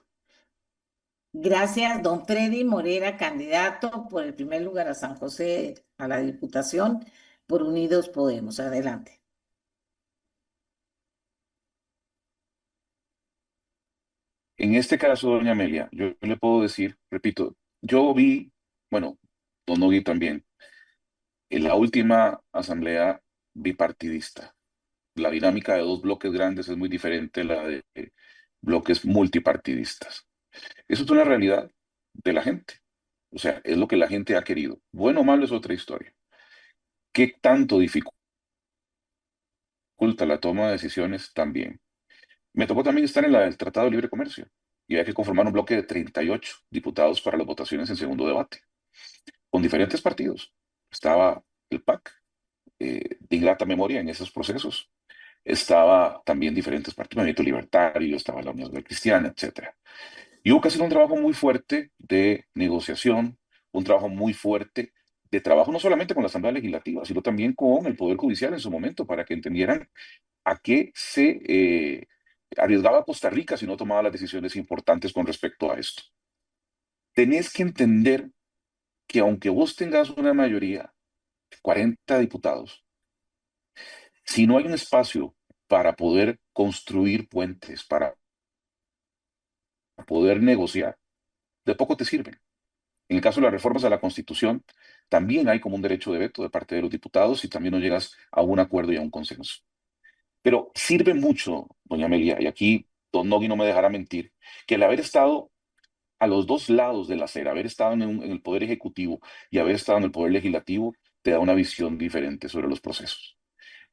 gracias, don Freddy Morera, candidato por el primer lugar a San José a la Diputación por Unidos Podemos. Adelante. En este caso, doña Amelia, yo le puedo decir, repito, yo vi, bueno, don Nogui también, en la última asamblea bipartidista. La dinámica de dos bloques grandes es muy diferente a la de bloques multipartidistas. Eso es una realidad de la gente. O sea, es lo que la gente ha querido. Bueno o malo es otra historia. ¿Qué tanto dificulta la toma de decisiones? También. Me tocó también estar en la del Tratado de Libre Comercio y había que conformar un bloque de 38 diputados para las votaciones en segundo debate, con diferentes partidos. Estaba el PAC, de ingrata memoria en esos procesos. Estaba también diferentes partidos, Movimiento Libertario, estaba la Unión Social Cristiana, etc. Y hubo que hacer un trabajo muy fuerte de negociación, un trabajo muy fuerte de trabajo no solamente con la Asamblea Legislativa, sino también con el Poder Judicial en su momento, para que entendieran a qué se arriesgaba a Costa Rica si no tomaba las decisiones importantes con respecto a esto. Tenés que entender que aunque vos tengas una mayoría, 40 diputados, si no hay un espacio para poder construir puentes, para poder negociar, de poco te sirven. En el caso de las reformas a la Constitución, también hay como un derecho de veto de parte de los diputados si también no llegas a un acuerdo y a un consenso. Pero sirve mucho, doña Amelia, y aquí don Nogui no me dejará mentir, que el haber estado a los dos lados de la acera, haber estado en el Poder Ejecutivo y haber estado en el Poder Legislativo, te da una visión diferente sobre los procesos.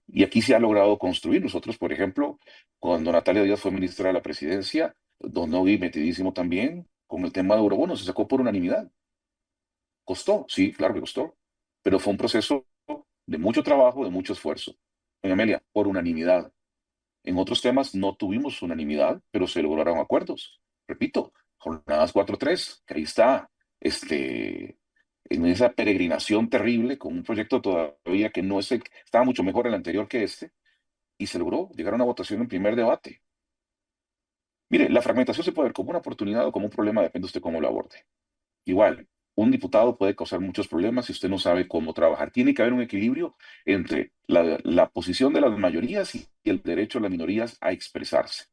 Y aquí se ha logrado construir. Nosotros, por ejemplo, cuando Natalia Díaz fue ministra de la Presidencia, don Nogui metidísimo también con el tema de eurobonos, se sacó por unanimidad. Costó, sí, claro que costó, pero fue un proceso de mucho trabajo, de mucho esfuerzo. Doña Amelia, por unanimidad. En otros temas no tuvimos unanimidad, pero se lograron acuerdos. Repito, jornadas 4-3, que ahí está, en esa peregrinación terrible, con un proyecto todavía que no es estaba mucho mejor el anterior que este, y se logró llegar a una votación en primer debate. Mire, la fragmentación se puede ver como una oportunidad o como un problema, depende usted cómo lo aborde. Igual, un diputado puede causar muchos problemas si usted no sabe cómo trabajar. Tiene que haber un equilibrio entre la posición de las mayorías y el derecho de las minorías a expresarse.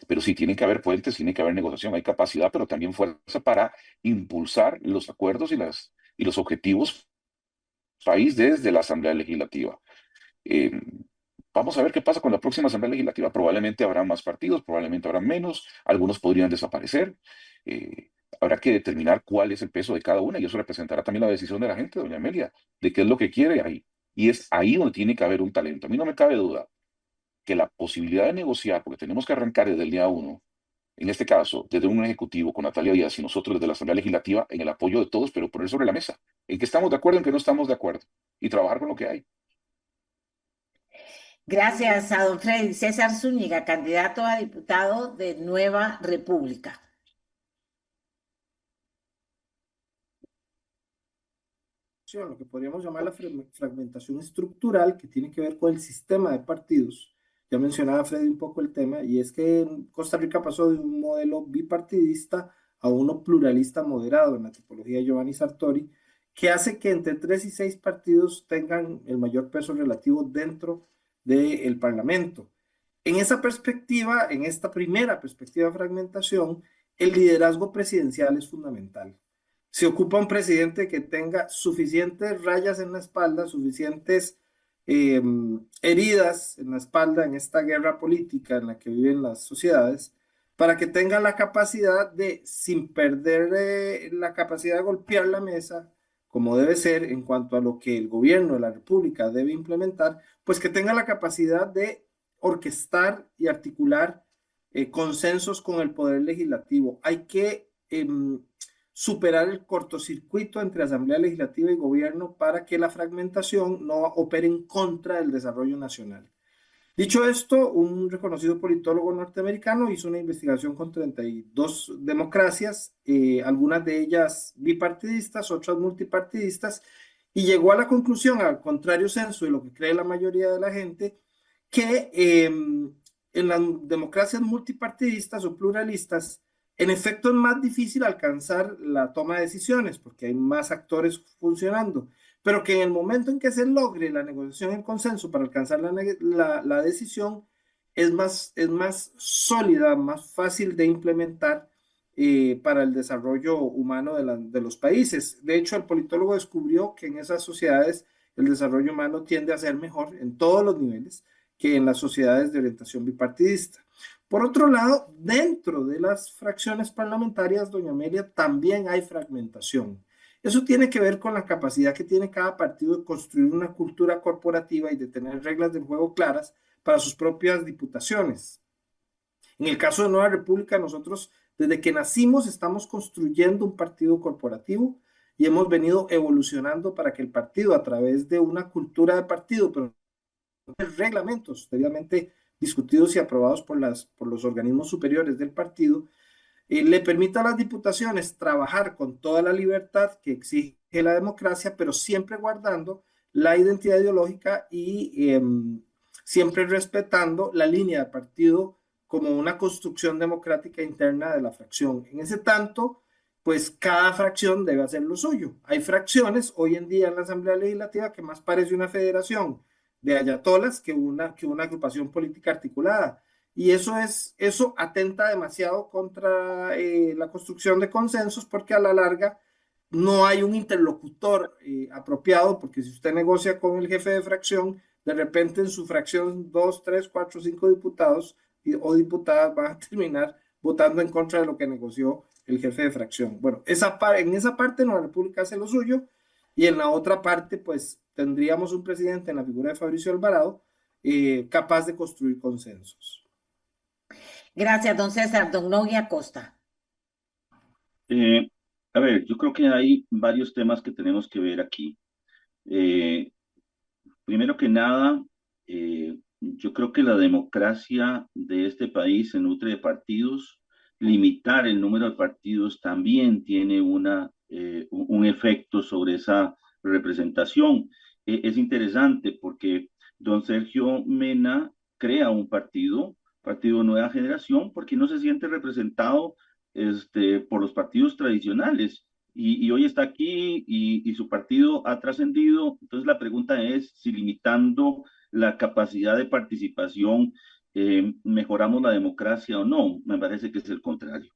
Pero sí, tiene que haber puentes, tiene que haber negociación, hay capacidad, pero también fuerza para impulsar los acuerdos y los objetivos país desde la Asamblea Legislativa. Eh, Vamos a ver qué pasa con la próxima Asamblea Legislativa. Probablemente habrá más partidos, probablemente habrá menos, algunos podrían desaparecer. Eh, Habrá que determinar cuál es el peso de cada una y eso representará también la decisión de la gente, doña Amelia, de qué es lo que quiere ahí. Y es ahí donde tiene que haber un talento. A mí no me cabe duda que la posibilidad de negociar, porque tenemos que arrancar desde el día uno, en este caso, desde un ejecutivo con Natalia Díaz y nosotros desde la Asamblea Legislativa, en el apoyo de todos, pero poner sobre la mesa en que estamos de acuerdo, en que no estamos de acuerdo y trabajar con lo que hay. Gracias a don Freddy César Zúñiga, candidato a diputado de Nueva República. Lo que podríamos llamar la fragmentación estructural, que tiene que ver con el sistema de partidos. Ya mencionaba Freddy un poco el tema, y es que Costa Rica pasó de un modelo bipartidista a uno pluralista moderado en la tipología de Giovanni Sartori, que hace que entre 3 y 6 partidos tengan el mayor peso relativo dentro del Parlamento. En esa perspectiva, en esta primera perspectiva de fragmentación, el liderazgo presidencial es fundamental. Se ocupa un presidente que tenga suficientes rayas en la espalda, suficientes heridas en la espalda en esta guerra política en la que viven las sociedades, para que tenga la capacidad de, sin perder la capacidad de golpear la mesa, como debe ser en cuanto a lo que el gobierno de la República debe implementar, pues que tenga la capacidad de orquestar y articular consensos con el poder legislativo. Hay que superar el cortocircuito entre Asamblea Legislativa y Gobierno para que la fragmentación no opere en contra del desarrollo nacional. Dicho esto, un reconocido politólogo norteamericano hizo una investigación con 32 democracias, algunas de ellas bipartidistas, otras multipartidistas, y llegó a la conclusión, al contrario censo de lo que cree la mayoría de la gente, que en las democracias multipartidistas o pluralistas, en efecto es más difícil alcanzar la toma de decisiones porque hay más actores funcionando, pero que en el momento en que se logre la negociación y el consenso para alcanzar la decisión, es más sólida, más fácil de implementar para el desarrollo humano de los países. De hecho, el politólogo descubrió que en esas sociedades el desarrollo humano tiende a ser mejor en todos los niveles que en las sociedades de orientación bipartidista. Por otro lado, dentro de las fracciones parlamentarias, doña Amelia, también hay fragmentación. Eso tiene que ver con la capacidad que tiene cada partido de construir una cultura corporativa y de tener reglas del juego claras para sus propias diputaciones. En el caso de Nueva República, nosotros desde que nacimos estamos construyendo un partido corporativo y hemos venido evolucionando para que el partido, a través de una cultura de partido, pero reglamentos debidamente discutidos y aprobados por los organismos superiores del partido, le permita a las diputaciones trabajar con toda la libertad que exige la democracia, pero siempre guardando la identidad ideológica y siempre respetando la línea de partido como una construcción democrática interna de la fracción. En ese tanto, pues cada fracción debe hacer lo suyo. Hay fracciones hoy en día en la Asamblea Legislativa que más parece una federación de ayatolas que una agrupación política articulada. Y eso atenta demasiado contra la construcción de consensos, porque a la larga no hay un interlocutor apropiado, porque si usted negocia con el jefe de fracción, de repente en su fracción 2, 3, 4, 5 diputados o diputadas van a terminar votando en contra de lo que negoció el jefe de fracción. Bueno, en esa parte la República hace lo suyo, y en la otra parte pues tendríamos un presidente en la figura de Fabricio Alvarado capaz de construir consensos. Gracias, don César. Don Nogui Acosta. A ver, yo creo que hay varios temas que tenemos que ver aquí. Primero que nada, yo creo que la democracia de este país se nutre de partidos. Limitar el número de partidos también tiene un efecto sobre esa representación. Es interesante porque don Sergio Mena crea un partido Nueva Generación, porque no se siente representado por los partidos tradicionales. Y hoy está aquí y su partido ha trascendido. Entonces la pregunta es si limitando la capacidad de participación mejoramos la democracia o no. Me parece que es el contrario.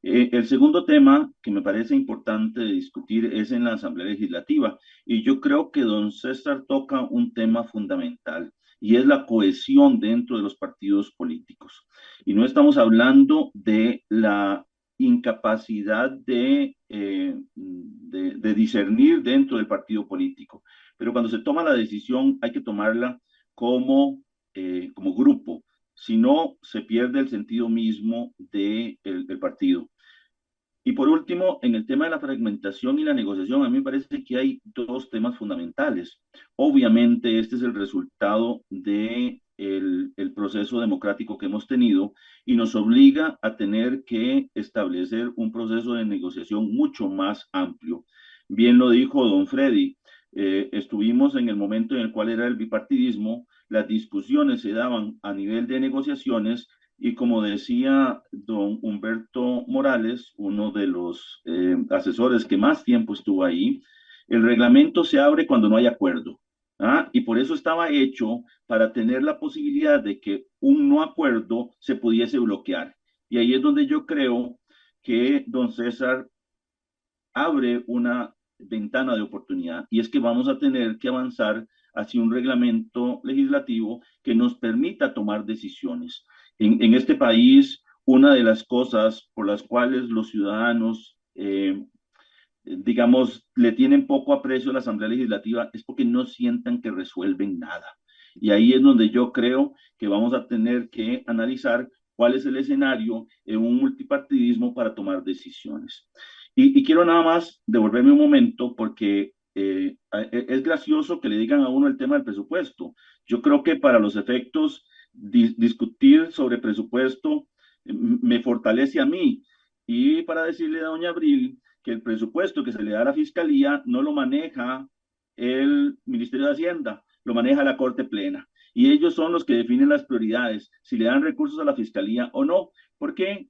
El segundo tema que me parece importante de discutir es en la Asamblea Legislativa, y yo creo que don César toca un tema fundamental, y es la cohesión dentro de los partidos políticos. Y no estamos hablando de la incapacidad de discernir dentro del partido político, pero cuando se toma la decisión hay que tomarla como grupo, si no se pierde el sentido mismo del partido. Y por último, en el tema de la fragmentación y la negociación, a mí me parece que hay dos temas fundamentales. Obviamente, este es el resultado del proceso democrático que hemos tenido, y nos obliga a tener que establecer un proceso de negociación mucho más amplio. Bien lo dijo don Freddy, estuvimos en el momento en el cual era el bipartidismo, las discusiones se daban a nivel de negociaciones, y como decía don Humberto Morales, uno de los asesores que más tiempo estuvo ahí, el reglamento se abre cuando no hay acuerdo. Y por eso estaba hecho para tener la posibilidad de que un no acuerdo se pudiese bloquear. Y ahí es donde yo creo que don César abre una ventana de oportunidad, y es que vamos a tener que avanzar hacia un reglamento legislativo que nos permita tomar decisiones. En este país, una de las cosas por las cuales los ciudadanos, digamos, le tienen poco aprecio a la Asamblea Legislativa es porque no sientan que resuelven nada. Y ahí es donde yo creo que vamos a tener que analizar cuál es el escenario en un multipartidismo para tomar decisiones. Y quiero nada más devolverme un momento, porque es gracioso que le digan a uno el tema del presupuesto. Yo creo que para los efectos discutir sobre presupuesto me fortalece a mí. Y para decirle a doña Abril que el presupuesto que se le da a la Fiscalía no lo maneja el Ministerio de Hacienda, lo maneja la Corte Plena. Y ellos son los que definen las prioridades, si le dan recursos a la Fiscalía o no. ¿Por qué?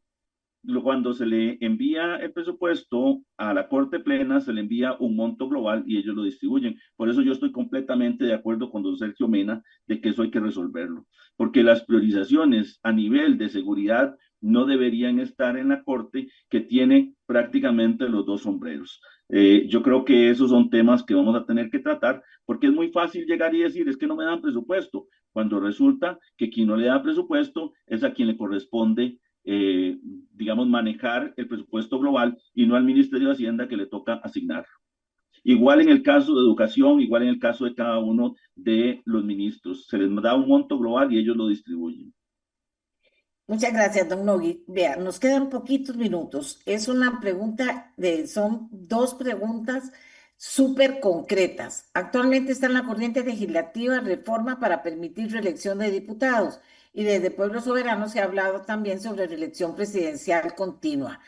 Cuando se le envía el presupuesto a la Corte Plena, se le envía un monto global y ellos lo distribuyen. Por eso yo estoy completamente de acuerdo con don Sergio Mena de que eso hay que resolverlo, porque las priorizaciones a nivel de seguridad no deberían estar en la Corte, que tiene prácticamente los dos sombreros. Yo creo que esos son temas que vamos a tener que tratar, porque es muy fácil llegar y decir, es que no me dan presupuesto, cuando resulta que quien no le da presupuesto es a quien le corresponde digamos, manejar el presupuesto global, y no al Ministerio de Hacienda, que le toca asignarlo. Igual en el caso de educación, igual en el caso de cada uno de los ministros. Se les da un monto global y ellos lo distribuyen. Muchas gracias, don Nogui. Vea, nos quedan poquitos minutos. Es una pregunta son dos preguntas súper concretas. Actualmente está en la corriente legislativa reforma para permitir reelección de diputados, y desde Pueblo Soberano se ha hablado también sobre reelección presidencial continua.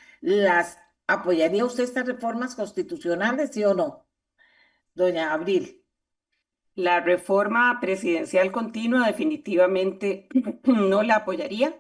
¿Apoyaría usted estas reformas constitucionales, sí o no, doña Abril? La reforma presidencial continua definitivamente no la apoyaría.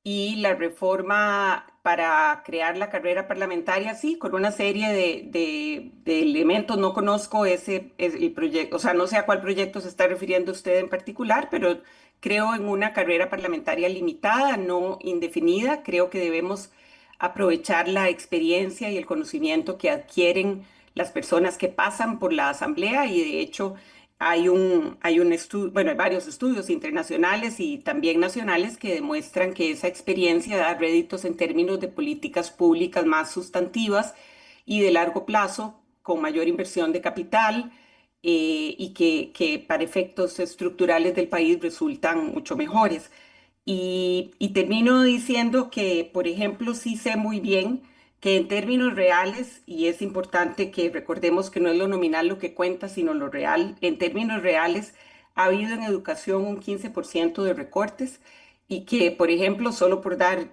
y la reforma para crear la carrera parlamentaria, sí, con una serie de elementos. No conozco el proyecto, o sea, no sé a cuál proyecto se está refiriendo usted en particular, pero creo en una carrera parlamentaria limitada, no indefinida. Creo que debemos aprovechar la experiencia y el conocimiento que adquieren las personas que pasan por la asamblea, y de hecho hay un estudio, bueno, hay varios estudios internacionales y también nacionales que demuestran que esa experiencia da réditos en términos de políticas públicas más sustantivas y de largo plazo, con mayor inversión de capital, y que para efectos estructurales del país resultan mucho mejores. Y termino diciendo que, por ejemplo, sí sé muy bien que en términos reales, y es importante que recordemos que no es lo nominal lo que cuenta, sino lo real, en términos reales ha habido en educación un 15% de recortes, y que, por ejemplo, solo por dar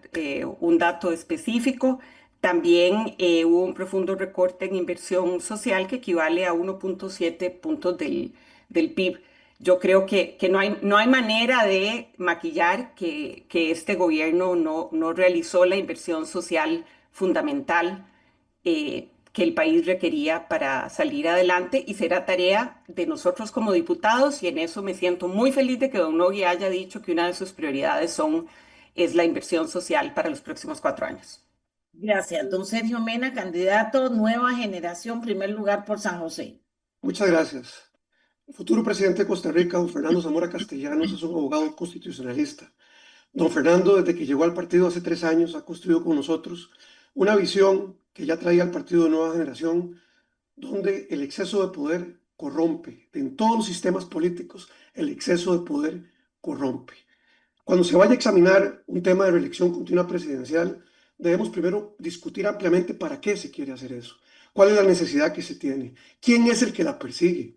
un dato específico, también hubo un profundo recorte en inversión social que equivale a 1,7 puntos del PIB. Yo creo que no hay manera de maquillar que este gobierno no realizó la inversión social fundamental que el país requería para salir adelante, y será tarea de nosotros como diputados, y en eso me siento muy feliz de que don Nogui haya dicho que una de sus prioridades es la inversión social para los próximos 4 años. Gracias. Don Sergio Mena, candidato Nueva Generación, primer lugar por San José. Muchas gracias. El futuro presidente de Costa Rica, don Fernando Zamora Castellanos, es un abogado constitucionalista. Don Fernando, desde que llegó al partido hace 3 años, ha construido con nosotros una visión que ya traía al partido de Nueva Generación, donde el exceso de poder corrompe. En todos los sistemas políticos, el exceso de poder corrompe. Cuando se vaya a examinar un tema de reelección continua presidencial, debemos primero discutir ampliamente para qué se quiere hacer eso, cuál es la necesidad que se tiene, quién es el que la persigue,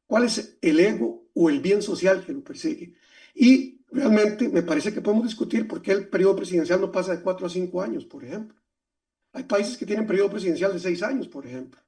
cuál es el ego o el bien social que lo persigue. Y realmente me parece que podemos discutir por qué el periodo presidencial no pasa de 4 a 5 años, por ejemplo. Hay países que tienen periodo presidencial de 6 años, por ejemplo.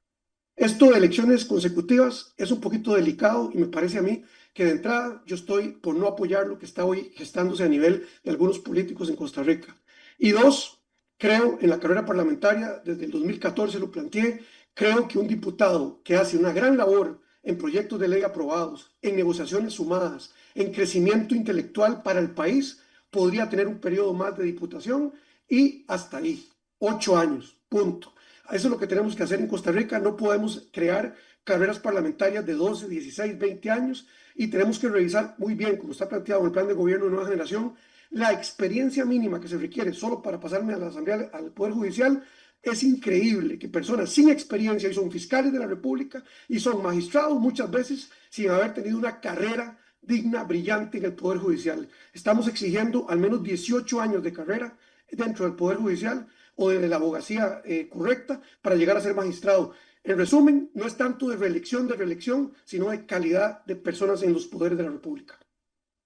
Esto de elecciones consecutivas es un poquito delicado, y me parece a mí que de entrada yo estoy por no apoyar lo que está hoy gestándose a nivel de algunos políticos en Costa Rica. Y dos, creo en la carrera parlamentaria, desde el 2014 lo planteé, creo que un diputado que hace una gran labor en proyectos de ley aprobados, en negociaciones sumadas, en crecimiento intelectual para el país, podría tener un periodo más de diputación, y hasta ahí, 8 años, punto. Eso es lo que tenemos que hacer en Costa Rica. No podemos crear carreras parlamentarias de 12, 16, 20 años, y tenemos que revisar muy bien, como está planteado en el plan de gobierno de Nueva Generación, la experiencia mínima que se requiere solo para pasarme a la Asamblea, al Poder Judicial. Es increíble que personas sin experiencia, y son fiscales de la República y son magistrados muchas veces, sin haber tenido una carrera digna, brillante en el Poder Judicial. Estamos exigiendo al menos 18 años de carrera dentro del Poder Judicial o de la abogacía correcta para llegar a ser magistrado. En resumen, no es tanto de reelección, sino de calidad de personas en los poderes de la República.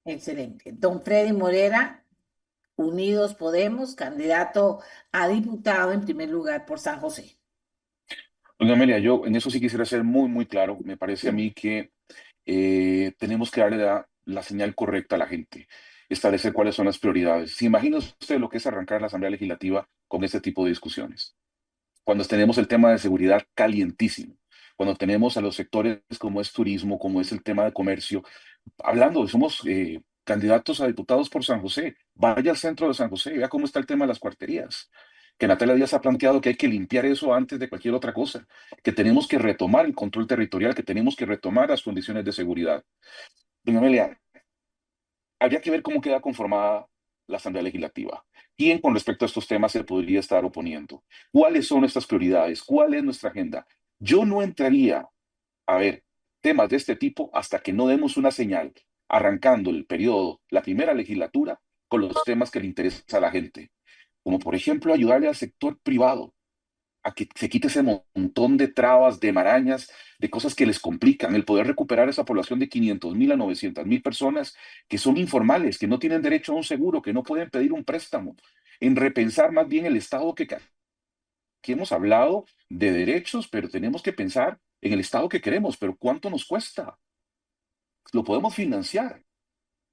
Excelente. Don Freddy Morera, Unidos Podemos, candidato a diputado en primer lugar por San José. Doña Amelia, yo en eso sí quisiera ser muy, muy claro. Me parece a mí que tenemos que darle la señal correcta a la gente, establecer cuáles son las prioridades. ¿Se imagina usted lo que es arrancar la Asamblea Legislativa con este tipo de discusiones? Cuando tenemos el tema de seguridad calientísimo, cuando tenemos a los sectores como es turismo, como es el tema de comercio, hablando, somos candidatos a diputados por San José. Vaya al centro de San José, vea cómo está el tema de las cuarterías, que Natalia Díaz ha planteado que hay que limpiar eso antes de cualquier otra cosa, que tenemos que retomar el control territorial, que tenemos que retomar las condiciones de seguridad. Doña Amelia, habría que ver cómo queda conformada la Asamblea Legislativa. ¿Quién con respecto a estos temas se podría estar oponiendo? ¿Cuáles son nuestras prioridades? ¿Cuál es nuestra agenda? Yo no entraría a ver temas de este tipo hasta que no demos una señal, arrancando el periodo, la primera legislatura, con los temas que le interesan a la gente, como por ejemplo ayudarle al sector privado a que se quite ese montón de trabas, de marañas, de cosas que les complican, el poder recuperar esa población de 500.000 a 900.000 personas que son informales, que no tienen derecho a un seguro, que no pueden pedir un préstamo, en repensar más bien el Estado que hemos hablado de derechos, pero tenemos que pensar en el Estado que queremos, pero ¿cuánto nos cuesta? Lo podemos financiar.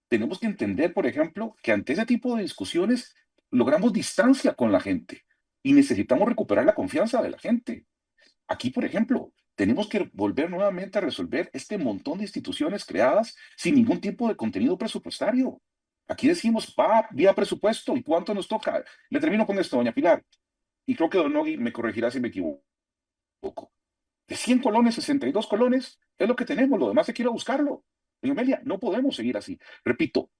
Tenemos que entender, por ejemplo, que ante ese tipo de discusiones logramos distancia con la gente y necesitamos recuperar la confianza de la gente. Aquí, por ejemplo, tenemos que volver nuevamente a resolver este montón de instituciones creadas sin ningún tipo de contenido presupuestario. Aquí decimos, va vía presupuesto, ¿y cuánto nos toca? Le termino con esto, doña Pilar, y creo que don Nogui me corregirá si me equivoco. De 100 colones, 62 colones es lo que tenemos, lo demás hay que ir a buscarlo. Doña Amelia, no podemos seguir así. Repito,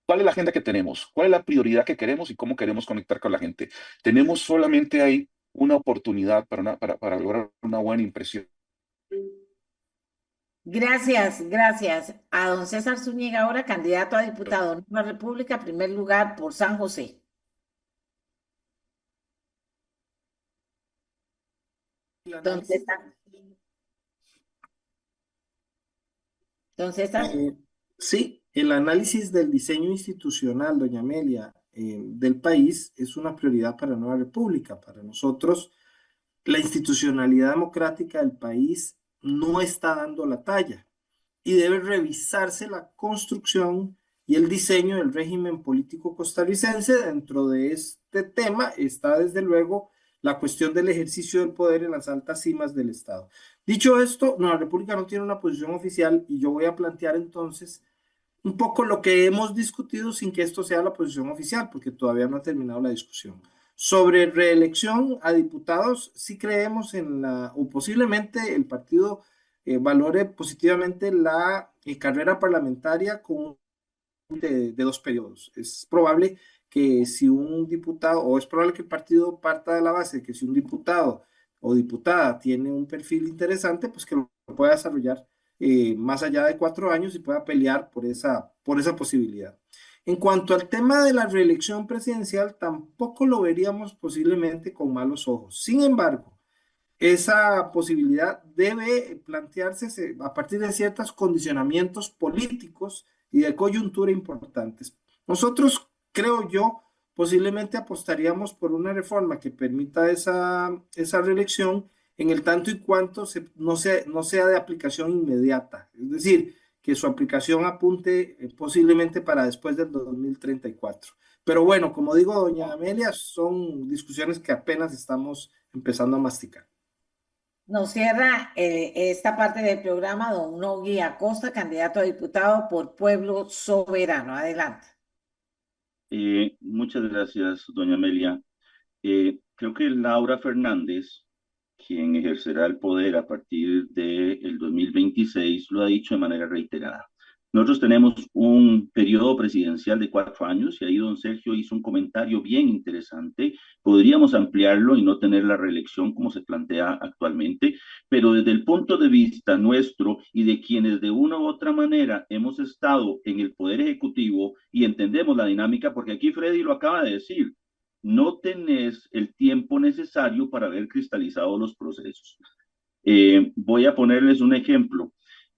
¿cuál es la agenda que tenemos? ¿Cuál es la prioridad que queremos y cómo queremos conectar con la gente? Tenemos solamente ahí una oportunidad para lograr una buena impresión. Gracias, gracias. A don César Zúñiga, ahora candidato a diputado de Nueva República, primer lugar por San José. Don César. Don César. Sí, el análisis del diseño institucional, doña Amelia, del país es una prioridad para Nueva República. Para nosotros, la institucionalidad democrática del país no está dando la talla y debe revisarse la construcción y el diseño del régimen político costarricense. Dentro de este tema está desde luego la cuestión del ejercicio del poder en las altas cimas del Estado. Dicho esto, Nueva República no tiene una posición oficial y yo voy a plantear entonces un poco lo que hemos discutido sin que esto sea la posición oficial, porque todavía no ha terminado la discusión. Sobre reelección a diputados, sí creemos en o posiblemente el partido valore positivamente la carrera parlamentaria con de 2 periodos. Es probable que si un diputado, o es probable que el partido parta de la base de que si un diputado o diputada tiene un perfil interesante, pues que lo pueda desarrollar más allá de 4 años y pueda pelear por esa posibilidad. En cuanto al tema de la reelección presidencial, tampoco lo veríamos posiblemente con malos ojos. Sin embargo, esa posibilidad debe plantearse a partir de ciertos condicionamientos políticos y de coyuntura importantes. Nosotros, creo yo, posiblemente apostaríamos por una reforma que permita esa reelección en el tanto y cuanto no sea de aplicación inmediata, es decir, que su aplicación apunte posiblemente para después del 2034. Pero bueno, como digo, doña Amelia, son discusiones que apenas estamos empezando a masticar. Nos cierra esta parte del programa don Nogui Acosta, candidato a diputado por Pueblo Soberano. Adelante. Muchas gracias, doña Amelia. Creo que Laura Fernández, quien ejercerá el poder a partir del 2026, lo ha dicho de manera reiterada. Nosotros tenemos un periodo presidencial de 4 años y ahí don Sergio hizo un comentario bien interesante. Podríamos ampliarlo y no tener la reelección como se plantea actualmente, pero desde el punto de vista nuestro y de quienes de una u otra manera hemos estado en el Poder Ejecutivo y entendemos la dinámica, porque aquí Freddy lo acaba de decir, no tenés el tiempo necesario para ver cristalizados los procesos. Voy a ponerles un ejemplo.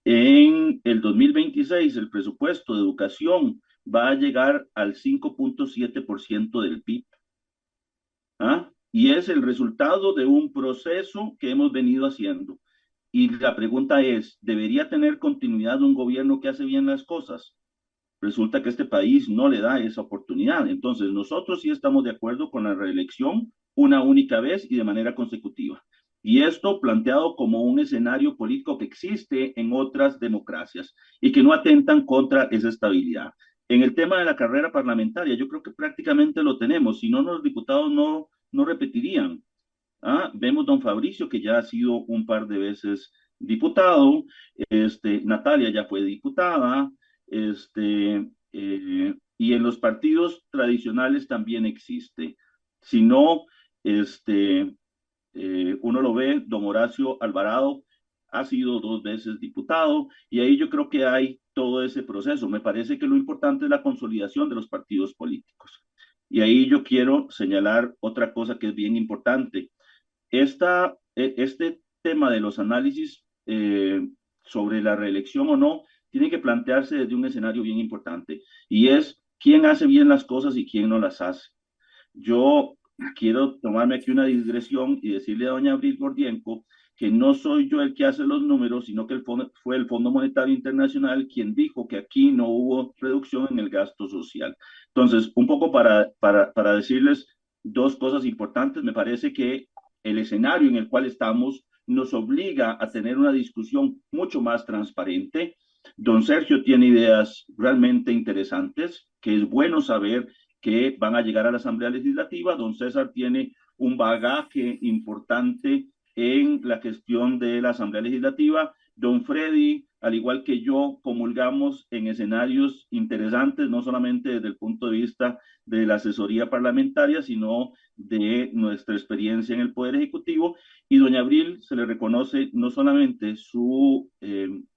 En el 2026, el presupuesto de educación va a llegar al 5.7% del PIB. ¿Ah? Y es el resultado de un proceso que hemos venido haciendo. Y la pregunta es, ¿debería tener continuidad un gobierno que hace bien las cosas? Resulta que este país no le da esa oportunidad. Entonces, nosotros sí estamos de acuerdo con la reelección una única vez y de manera consecutiva. Y esto planteado como un escenario político que existe en otras democracias y que no atentan contra esa estabilidad. En el tema de la carrera parlamentaria, yo creo que prácticamente lo tenemos. Si no, los diputados no repetirían. Vemos don Fabricio, que ya ha sido un par de veces diputado. Natalia ya fue diputada. Y en los partidos tradicionales también existe. Si no, uno lo ve, don Horacio Alvarado ha sido 2 veces diputado y ahí yo creo que hay todo ese proceso. Me parece que lo importante es la consolidación de los partidos políticos. Y ahí yo quiero señalar otra cosa que es bien importante. Este tema de los análisis sobre la reelección o no, tiene que plantearse desde un escenario bien importante, y es quién hace bien las cosas y quién no las hace. Yo quiero tomarme aquí una digresión y decirle a doña Abril Gordienco que no soy yo el que hace los números, sino que fue el Fondo Monetario Internacional quien dijo que aquí no hubo reducción en el gasto social. Entonces, un poco para decirles dos cosas importantes, me parece que el escenario en el cual estamos nos obliga a tener una discusión mucho más transparente. Don Sergio tiene ideas realmente interesantes, que es bueno saber que van a llegar a la Asamblea Legislativa. Don César tiene un bagaje importante en la gestión de la Asamblea Legislativa. Don Freddy, al igual que yo, comulgamos en escenarios interesantes, no solamente desde el punto de vista de la asesoría parlamentaria, sino de nuestra experiencia en el Poder Ejecutivo. Y doña Abril se le reconoce no solamente su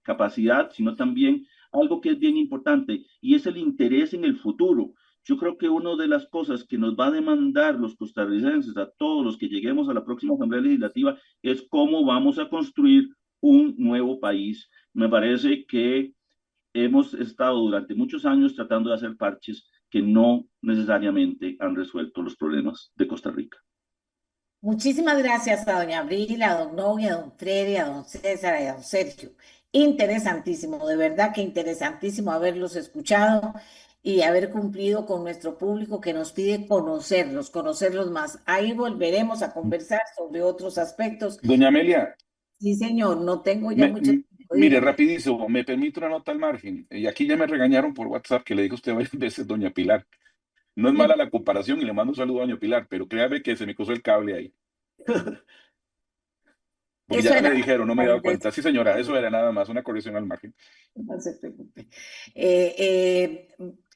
capacidad, sino también algo que es bien importante, y es el interés en el futuro. Yo creo que una de las cosas que nos va a demandar los costarricenses, a todos los que lleguemos a la próxima Asamblea Legislativa, es cómo vamos a construir un nuevo país. Me parece que hemos estado durante muchos años tratando de hacer parches que no necesariamente han resuelto los problemas de Costa Rica. Muchísimas gracias a doña Abril, a don Novi, a don Freddy, a don César y a don Sergio. Interesantísimo, de verdad que interesantísimo haberlos escuchado y haber cumplido con nuestro público que nos pide conocerlos más. Ahí volveremos a conversar sobre otros aspectos. Doña Amelia, Sí, señor, no tengo ya mucho tiempo. mire, Dígame. rapidísimo, me permite una nota al margen. Y aquí ya me regañaron por WhatsApp que le dijo usted varias veces doña Pilar. No es mala la comparación y le mando un saludo a doña Pilar, pero créame que se me cruzó el cable ahí. Porque Eso ya me era. dijeron, no me he dado cuenta. Sí, señora, eso era nada más, una corrección al margen. No se preocupe.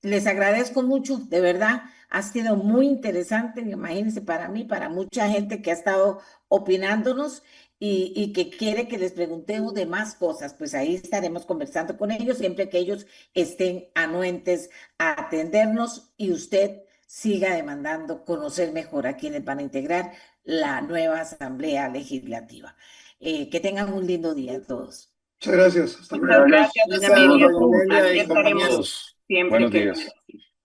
Les agradezco mucho, de verdad, ha sido muy interesante, imagínense, para mí, para mucha gente que ha estado opinándonos y que quiere que les preguntemos de más cosas, pues ahí estaremos conversando con ellos siempre que ellos estén anuentes a atendernos y usted siga demandando conocer mejor a quienes van a integrar la nueva Asamblea Legislativa. Que tengan un lindo día a todos. Muchas gracias. Hasta luego. Muchas gracias, doña Gracias, Amelia. doña Amelia Aquí y estaremos compañeros. siempre Buenos que días. lo necesite.